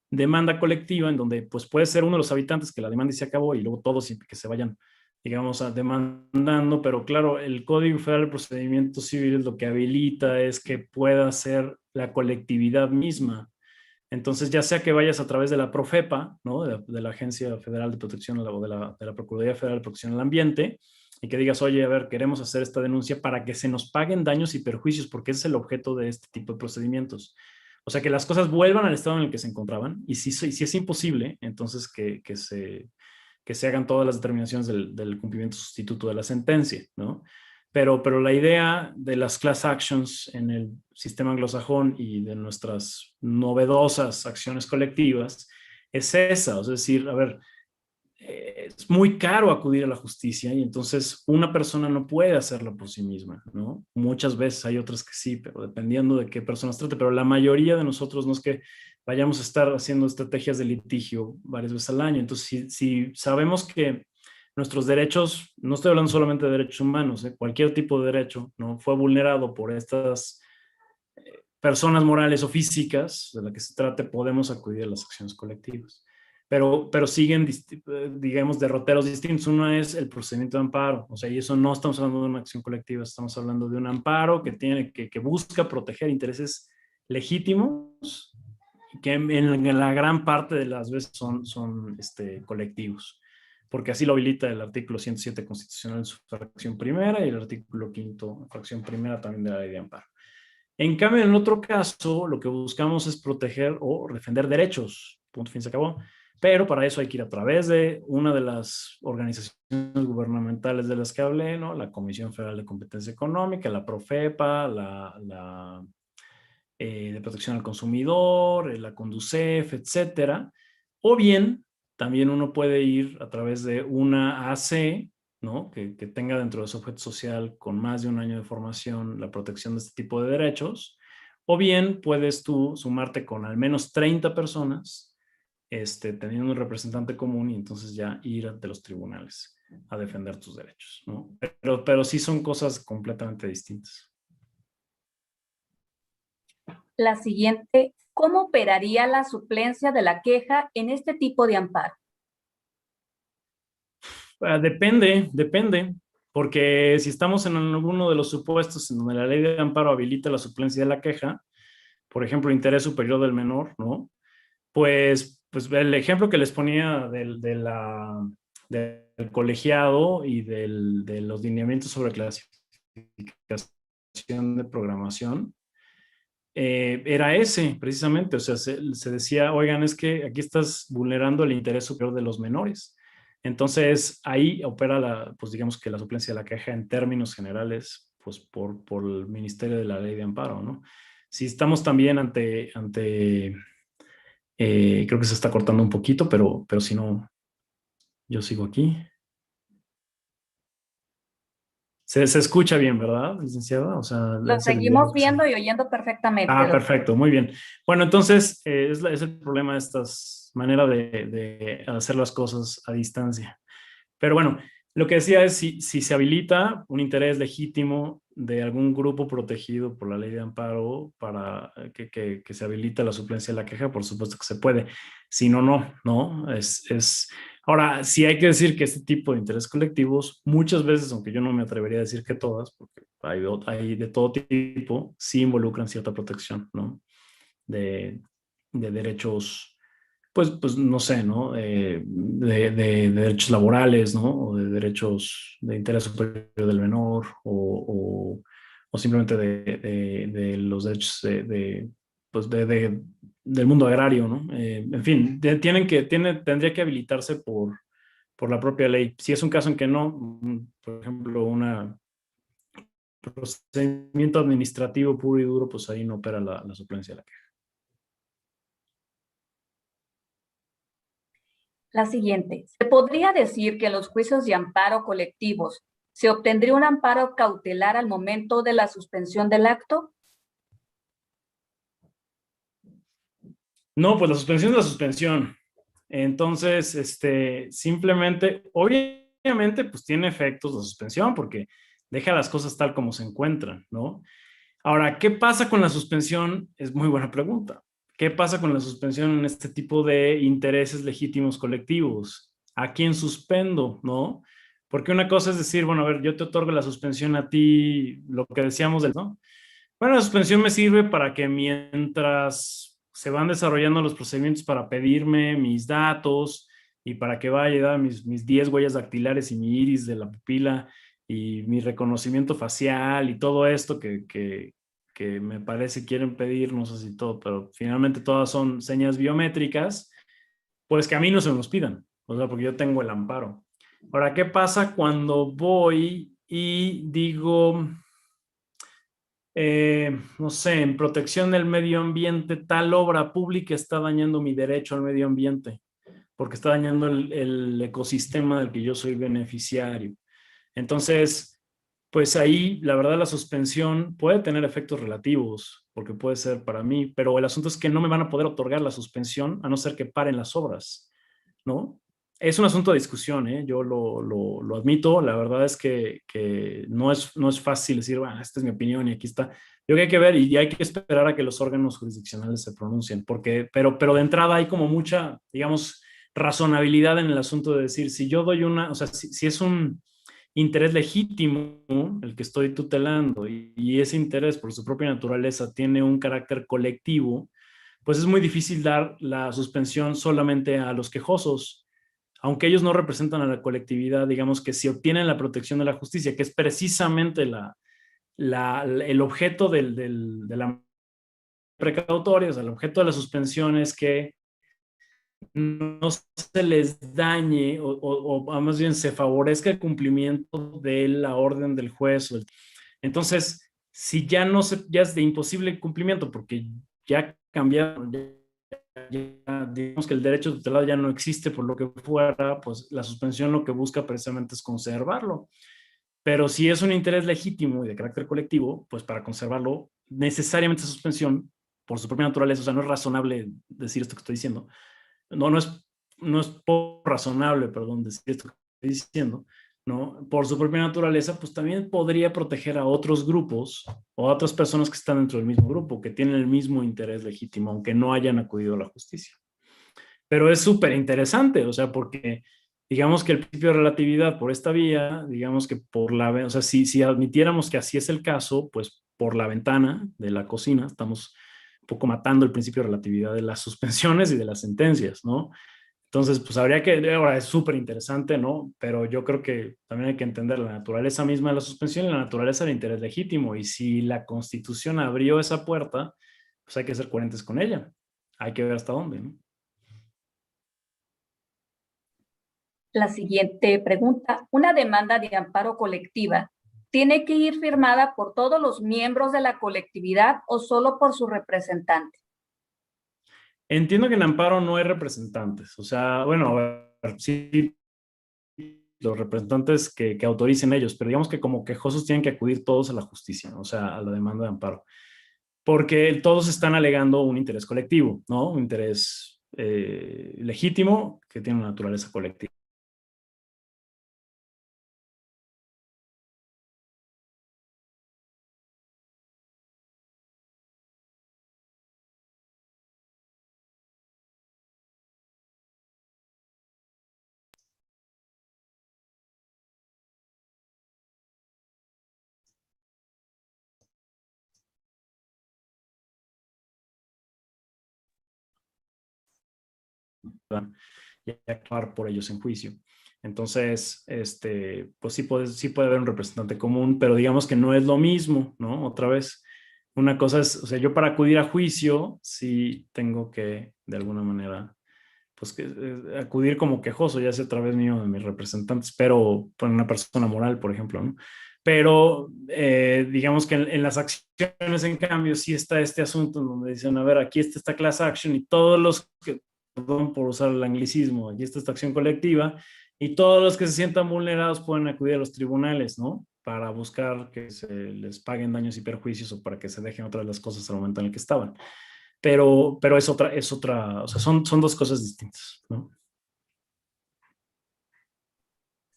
demanda colectiva en donde pues puede ser uno de los habitantes que la demanda se acabó y luego todos que se vayan, digamos, demandando. Pero claro, el Código Federal de Procedimientos Civiles lo que habilita es que pueda ser la colectividad misma. Entonces, ya sea que vayas a través de la Profepa, ¿no? de la Agencia Federal de Protección o de la Procuraduría Federal de Protección al Ambiente, y que digas, oye, a ver, queremos hacer esta denuncia para que se nos paguen daños y perjuicios, porque ese es el objeto de este tipo de procedimientos. O sea, que las cosas vuelvan al estado en el que se encontraban, y si es imposible, entonces que se hagan todas las determinaciones del cumplimiento sustituto de la sentencia, ¿no? Pero la idea de las class actions en el sistema anglosajón y de nuestras novedosas acciones colectivas es esa, es decir, a ver, es muy caro acudir a la justicia y entonces una persona no puede hacerlo por sí misma, ¿no? Muchas veces hay otras que sí, pero dependiendo de qué personas trate, pero la mayoría de nosotros no es que vayamos a estar haciendo estrategias de litigio varias veces al año. Entonces, si sabemos que nuestros derechos, no estoy hablando solamente de derechos humanos, cualquier tipo de derecho, ¿no? Fue vulnerado por estas personas morales o físicas de las que se trate, podemos acudir a las acciones colectivas. Pero siguen, digamos, derroteros distintos. Uno es el procedimiento de amparo, o sea, y eso no estamos hablando de una acción colectiva, estamos hablando de un amparo que busca proteger intereses legítimos que en la gran parte de las veces son colectivos, porque así lo habilita el artículo 107 constitucional en su fracción primera y el artículo 5, fracción primera también de la ley de amparo. En cambio, en otro caso, lo que buscamos es proteger o defender derechos, punto, fin, se acabó. Pero para eso hay que ir a través de una de las organizaciones gubernamentales de las que hablé, ¿no? La Comisión Federal de Competencia Económica, la Profepa, la de Protección al Consumidor, la Conducef, etcétera. O bien, también uno puede ir a través de una AC, ¿no? Que tenga dentro de su objeto social con más de un año de formación la protección de este tipo de derechos. O bien puedes tú sumarte con al menos 30 personas, teniendo un representante común y entonces ya ir ante los tribunales a defender tus derechos, ¿no? Pero sí son cosas completamente distintas. La siguiente, ¿cómo operaría la suplencia de la queja en este tipo de amparo? Depende, porque si estamos en alguno de los supuestos en donde la ley de amparo habilita la suplencia de la queja, por ejemplo, interés superior del menor, ¿no? Pues el ejemplo que les ponía del colegiado y de los lineamientos sobre clasificación de programación, era ese precisamente, o sea, se decía, oigan, es que aquí estás vulnerando el interés superior de los menores. Entonces, ahí opera pues digamos que la suplencia de la queja en términos generales, pues por el Ministerio de la Ley de Amparo, ¿no? Si estamos también creo que se está cortando un poquito, pero si no, yo sigo aquí. Se escucha bien, ¿verdad, licenciada? O sea, Lo seguimos viendo y oyendo perfectamente. Perfecto, muy bien. Bueno, entonces es el problema de estas maneras de hacer las cosas a distancia. Pero bueno, lo que decía es si se habilita un interés legítimo de algún grupo protegido por la ley de amparo para que se habilite la suplencia de la queja, por supuesto que se puede. Si no, no. Ahora, sí hay que decir que este tipo de intereses colectivos, muchas veces, aunque yo no me atrevería a decir que todas, porque hay de todo tipo, sí involucran cierta protección, ¿no? De derechos, pues no sé, ¿no? De derechos laborales, ¿no? O de derechos de interés superior del menor, o simplemente de los derechos del mundo agrario, ¿no? En fin, tendría que habilitarse por la propia ley. Si es un caso en que no, por ejemplo, un procedimiento administrativo puro y duro, pues ahí no opera la suplencia de la queja. La siguiente, ¿se podría decir que en los juicios de amparo colectivos se obtendría un amparo cautelar al momento de la suspensión del acto? No, pues la suspensión es la suspensión. Entonces, simplemente, obviamente, pues tiene efectos la suspensión porque deja las cosas tal como se encuentran, ¿no? Ahora, ¿qué pasa con la suspensión? Es muy buena pregunta. ¿Qué pasa con la suspensión en este tipo de intereses legítimos colectivos? ¿A quién suspendo, no? Porque una cosa es decir, bueno, a ver, yo te otorgo la suspensión a ti, lo que decíamos ¿no? Bueno, la suspensión me sirve para que mientras se van desarrollando los procedimientos para pedirme mis datos y para que vaya a dar mis 10 huellas dactilares y mi iris de la pupila y mi reconocimiento facial y todo esto que me parece quieren pedir, no sé si todo, pero finalmente todas son señas biométricas, pues que a mí no se me los pidan, o sea, porque yo tengo el amparo. Ahora, ¿qué pasa cuando voy y digo, no sé, en protección del medio ambiente, tal obra pública está dañando mi derecho al medio ambiente, porque está dañando el ecosistema del que yo soy beneficiario? Entonces, pues ahí, la verdad, la suspensión puede tener efectos relativos, porque puede ser para mí, pero el asunto es que no me van a poder otorgar la suspensión a no ser que paren las obras, ¿no? Es un asunto de discusión, ¿eh? Yo lo admito. La verdad es que no es fácil decir, bueno, esta es mi opinión y aquí está. Yo creo que hay que ver y hay que esperar a que los órganos jurisdiccionales se pronuncien, pero de entrada hay como mucha, digamos, razonabilidad en el asunto de decir, si yo doy o sea, si es un interés legítimo el que estoy tutelando y ese interés por su propia naturaleza tiene un carácter colectivo, pues es muy difícil dar la suspensión solamente a los quejosos, aunque ellos no representan a la colectividad. Digamos que si obtienen la protección de la justicia, que es precisamente el objeto de la precautoria, o sea, el objeto de la suspensión es que no se les dañe o más bien se favorezca el cumplimiento de la orden del juez. Entonces, si ya no se, ya es de imposible cumplimiento porque ya cambiaron, digamos que el derecho tutelado ya no existe por lo que fuera, pues la suspensión lo que busca precisamente es conservarlo. Pero si es un interés legítimo y de carácter colectivo, pues para conservarlo, necesariamente esa suspensión, por su propia naturaleza, o sea, no es razonable decir esto que estoy diciendo, no es poco razonable, perdón, decir esto que estoy diciendo, ¿no? Por su propia naturaleza, pues también podría proteger a otros grupos o a otras personas que están dentro del mismo grupo, que tienen el mismo interés legítimo, aunque no hayan acudido a la justicia. Pero es súper interesante, o sea, porque digamos que el principio de relatividad por esta vía, digamos que o sea, si admitiéramos que así es el caso, pues por la ventana de la cocina estamos un poco matando el principio de relatividad de las suspensiones y de las sentencias, ¿no? Entonces, pues habría que, ahora es súper interesante, ¿no? Pero yo creo que también hay que entender la naturaleza misma de la suspensión y la naturaleza del interés legítimo. Y si la Constitución abrió esa puerta, pues hay que ser coherentes con ella. Hay que ver hasta dónde, ¿no? La siguiente pregunta. ¿Una demanda de amparo colectiva tiene que ir firmada por todos los miembros de la colectividad o solo por su representante? Entiendo que en amparo no hay representantes. O sea, bueno, a ver, sí, los representantes que autoricen ellos, pero digamos que como quejosos tienen que acudir todos a la justicia, o sea, a la demanda de amparo, porque todos están alegando un interés colectivo, ¿no? Un interés legítimo que tiene una naturaleza colectiva. Y actuar por ellos en juicio. Entonces, pues sí puede haber un representante común, pero digamos que no es lo mismo, ¿no? Otra vez, una cosa es, o sea, yo para acudir a juicio, sí tengo que, de alguna manera, pues acudir como quejoso, ya sea a través mío de mis representantes, pero por una persona moral, por ejemplo, ¿no? Pero digamos que en las acciones, en cambio, sí está este asunto en donde dicen, a ver, aquí está esta class action y todos los que, perdón por usar el anglicismo, aquí está esta acción colectiva y todos los que se sientan vulnerados pueden acudir a los tribunales, ¿no? Para buscar que se les paguen daños y perjuicios o para que se dejen otras las cosas al momento en el que estaban. Pero es otra, o sea, son dos cosas distintas, ¿no?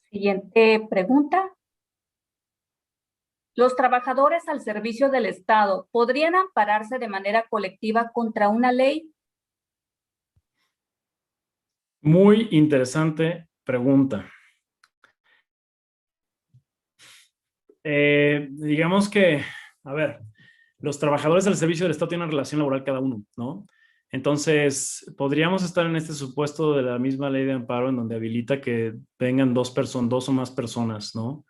Siguiente pregunta. ¿Los trabajadores al servicio del Estado podrían ampararse de manera colectiva contra una ley? Muy interesante pregunta. Digamos que, a ver, los trabajadores al servicio del Estado tienen una relación laboral cada uno, ¿no? Entonces, podríamos estar en este supuesto de la misma ley de amparo en donde habilita que vengan dos o más personas, ¿no?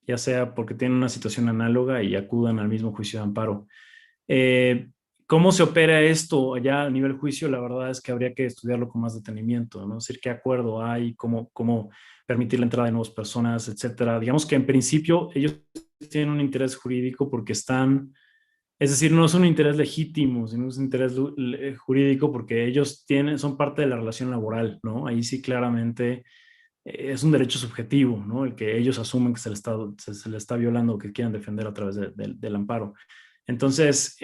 Ya sea porque tienen una situación análoga y acudan al mismo juicio de amparo. Eh, ¿Cómo se opera esto allá a nivel juicio? La verdad es que habría que estudiarlo con más detenimiento, ¿no? Es decir, qué acuerdo hay, cómo permitir la entrada de nuevas personas, etcétera. Digamos que en principio ellos tienen un interés jurídico porque es decir, no es un interés legítimo, sino es un interés jurídico porque ellos son parte de la relación laboral, ¿no? Ahí sí claramente es un derecho subjetivo, ¿no? El que ellos asumen que se le está violando o que quieran defender a través del amparo. Entonces,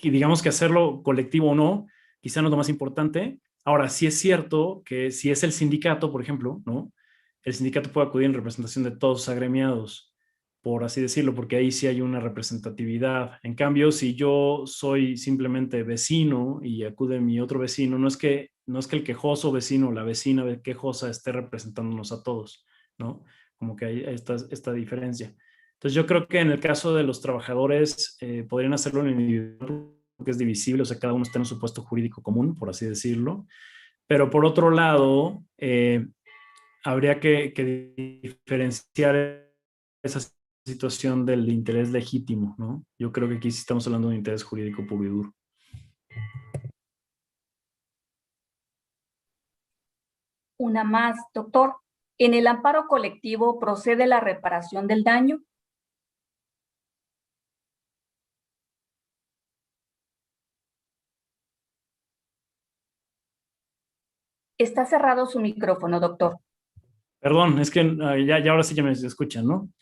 y digamos que hacerlo colectivo o no, quizá no es lo más importante. Ahora, sí es cierto que si es el sindicato, por ejemplo, ¿no? El sindicato puede acudir en representación de todos los agremiados, por así decirlo, porque ahí sí hay una representatividad. En cambio, si yo soy simplemente vecino y acude mi otro vecino, no es que el quejoso vecino o la vecina quejosa esté representándonos a todos, ¿no? Como que hay esta diferencia. Entonces yo creo que en el caso de los trabajadores podrían hacerlo en individual que es divisible, o sea, cada uno está en un supuesto jurídico común, por así decirlo. Pero por otro lado, habría que diferenciar esa situación del interés legítimo, ¿no? Yo creo que aquí sí estamos hablando de un interés jurídico puro y duro. Una más, doctor. ¿En el amparo colectivo procede la reparación del daño? Está cerrado su micrófono, doctor. Perdón, es que ya ahora sí ya me escuchan, ¿no?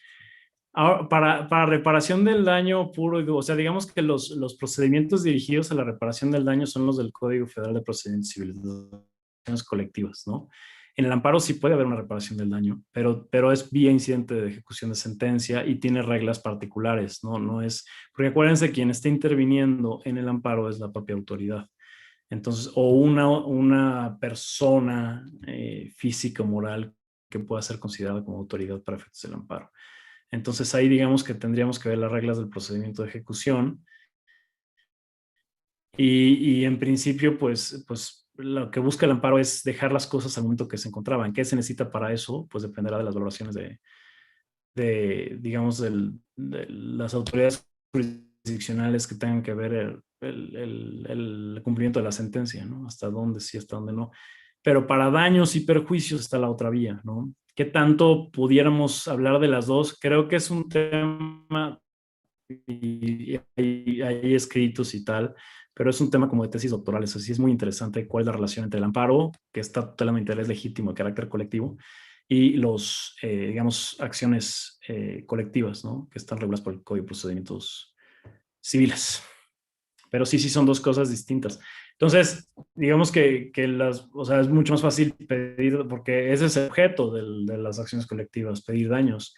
Ahora, para reparación del daño puro y duro, o sea, digamos que los procedimientos dirigidos a la reparación del daño son los del Código Federal de Procedimientos Civiles, las acciones colectivas, ¿no? En el amparo sí puede haber una reparación del daño, pero es vía incidente de ejecución de sentencia y tiene reglas particulares, ¿no? No es, porque acuérdense, quien está interviniendo en el amparo es la propia autoridad. Entonces, o una persona física o moral que pueda ser considerada como autoridad para efectos del amparo. Entonces ahí digamos que tendríamos que ver las reglas del procedimiento de ejecución y en principio pues lo que busca el amparo es dejar las cosas al momento que se encontraban. ¿Qué se necesita para eso? Pues dependerá de las valoraciones digamos, de las autoridades jurisdiccionales que tengan que ver el cumplimiento de la sentencia, ¿no? Hasta dónde sí, hasta dónde no. Pero para daños y perjuicios está la otra vía, ¿no? ¿Qué tanto pudiéramos hablar de las dos? Creo que es un tema, y hay escritos y tal, pero es un tema como de tesis doctorales, así es muy interesante cuál es la relación entre el amparo, que está totalmente interés legítimo de carácter colectivo, y digamos, acciones colectivas, ¿no? Que están reguladas por el Código de Procedimientos Civiles. Pero sí son dos cosas distintas. Entonces, digamos que o sea, es mucho más fácil pedir, porque ese es el objeto de las acciones colectivas, pedir daños.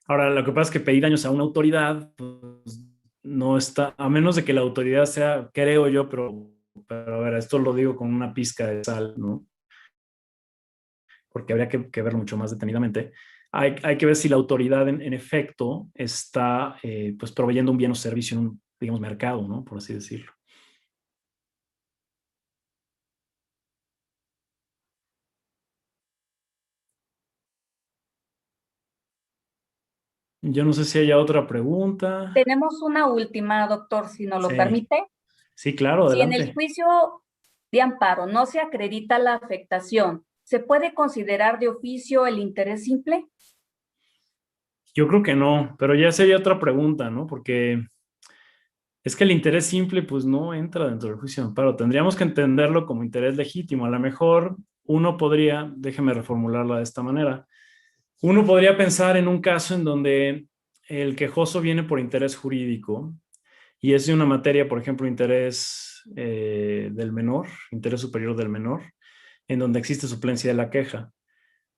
Ahora, lo que pasa es que pedir daños a una autoridad, pues, no está, a menos de que la autoridad sea, creo yo, pero a ver, esto lo digo con una pizca de sal, ¿no? Porque habría que verlo mucho más detenidamente. Hay que ver si la autoridad en efecto está pues proveyendo un bien o servicio en un, digamos, mercado, ¿no? Por así decirlo. Yo no sé si haya otra pregunta. Tenemos una última, doctor, si nos lo Sí. permite. Sí, claro, Si en adelante. el juicio de amparo no se acredita la afectación, ¿se puede considerar de oficio el interés simple? Yo creo que no, pero ya sería otra pregunta, ¿no? Porque es que el interés simple pues no entra dentro del juicio de amparo. Tendríamos que entenderlo como interés legítimo. A lo mejor uno podría, déjeme reformularla de esta manera, uno podría pensar en un caso en donde el quejoso viene por interés jurídico y es de una materia, por ejemplo, interés del menor, interés superior del menor, en donde existe suplencia de la queja.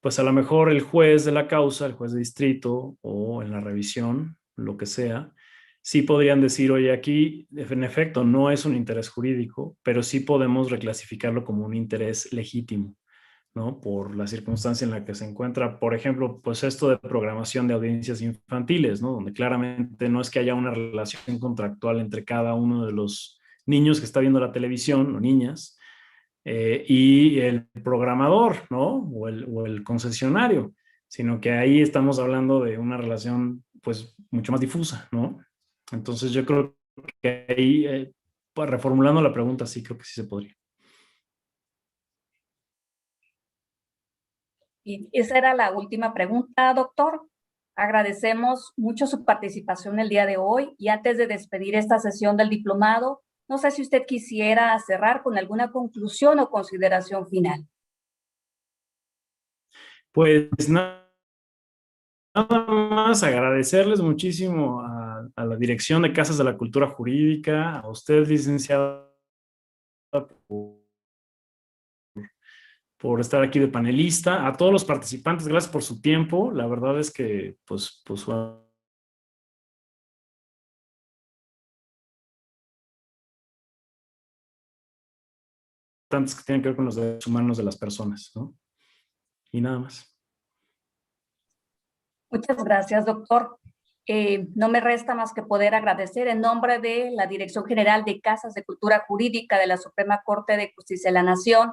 Pues a lo mejor el juez de la causa, el juez de distrito o en la revisión, lo que sea, sí podrían decir, oye, aquí en efecto no es un interés jurídico, pero sí podemos reclasificarlo como un interés legítimo, ¿no? Por la circunstancia en la que se encuentra, por ejemplo, pues esto de programación de audiencias infantiles, ¿no? Donde claramente no es que haya una relación contractual entre cada uno de los niños que está viendo la televisión o niñas, y el programador, ¿no? O el concesionario, sino que ahí estamos hablando de una relación, pues, mucho más difusa, ¿no? Entonces yo creo que ahí, pues, reformulando la pregunta, sí, creo que sí se podría. Y esa era la última pregunta, doctor. Agradecemos mucho su participación el día de hoy y antes de despedir esta sesión del diplomado, no sé si usted quisiera cerrar con alguna conclusión o consideración final. Pues nada más agradecerles muchísimo a la Dirección de Casas de la Cultura Jurídica, a usted, licenciada, por estar aquí de panelista, a todos los participantes, gracias por su tiempo. La verdad es que, pues tantos que tienen que ver con los derechos humanos de las personas, ¿no? Y nada más. Muchas gracias, doctor. No me resta más que poder agradecer en nombre de la Dirección General de Casas de Cultura Jurídica de la Suprema Corte de Justicia de la Nación.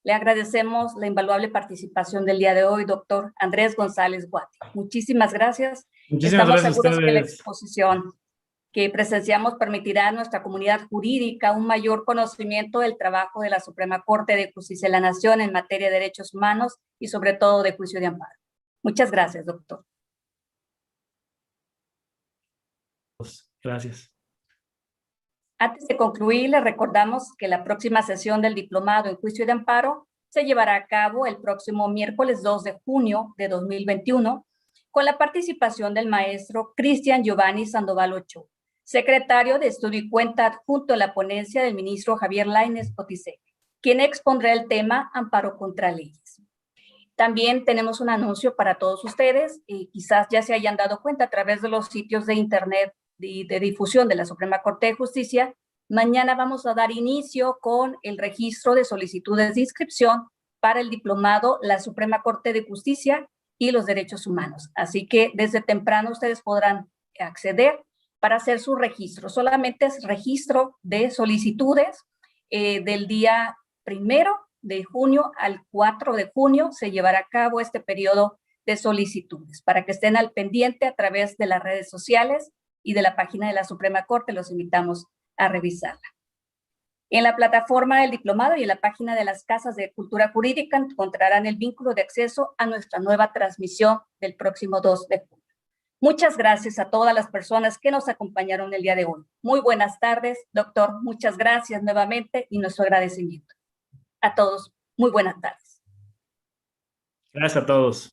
Le agradecemos la invaluable participación del día de hoy, doctor Andrés González Guati. Muchísimas gracias. Muchísimas Estamos gracias seguros a que la ustedes. exposición que presenciamos permitirá a nuestra comunidad jurídica un mayor conocimiento del trabajo de la Suprema Corte de Justicia de la Nación en materia de derechos humanos y sobre todo de juicio de amparo. Muchas gracias, doctor. Gracias. Antes de concluir, les recordamos que la próxima sesión del Diplomado en Juicio de Amparo se llevará a cabo el próximo miércoles 2 de junio de 2021 con la participación del maestro Cristian Giovanni Sandoval Ochoa, secretario de Estudio y Cuenta adjunto a la ponencia del ministro Javier Lainez Potisek, quien expondrá el tema Amparo contra Leyes. También tenemos un anuncio para todos ustedes y quizás ya se hayan dado cuenta a través de los sitios de internet de difusión de la Suprema Corte de Justicia. Mañana vamos a dar inicio con el registro de solicitudes de inscripción para el diplomado La Suprema Corte de Justicia y los Derechos Humanos. Así que desde temprano ustedes podrán acceder para hacer su registro. Solamente es registro de solicitudes del día 1 de junio al 4 de junio se llevará a cabo este periodo de solicitudes. Para que estén al pendiente a través de las redes sociales y de la página de la Suprema Corte, los invitamos a revisarla. En la plataforma del diplomado y en la página de las Casas de Cultura Jurídica encontrarán el vínculo de acceso a nuestra nueva transmisión del próximo 2 de junio. Muchas gracias a todas las personas que nos acompañaron el día de hoy. Muy buenas tardes, doctor. Muchas gracias nuevamente y nuestro agradecimiento. A todos, muy buenas tardes. Gracias a todos.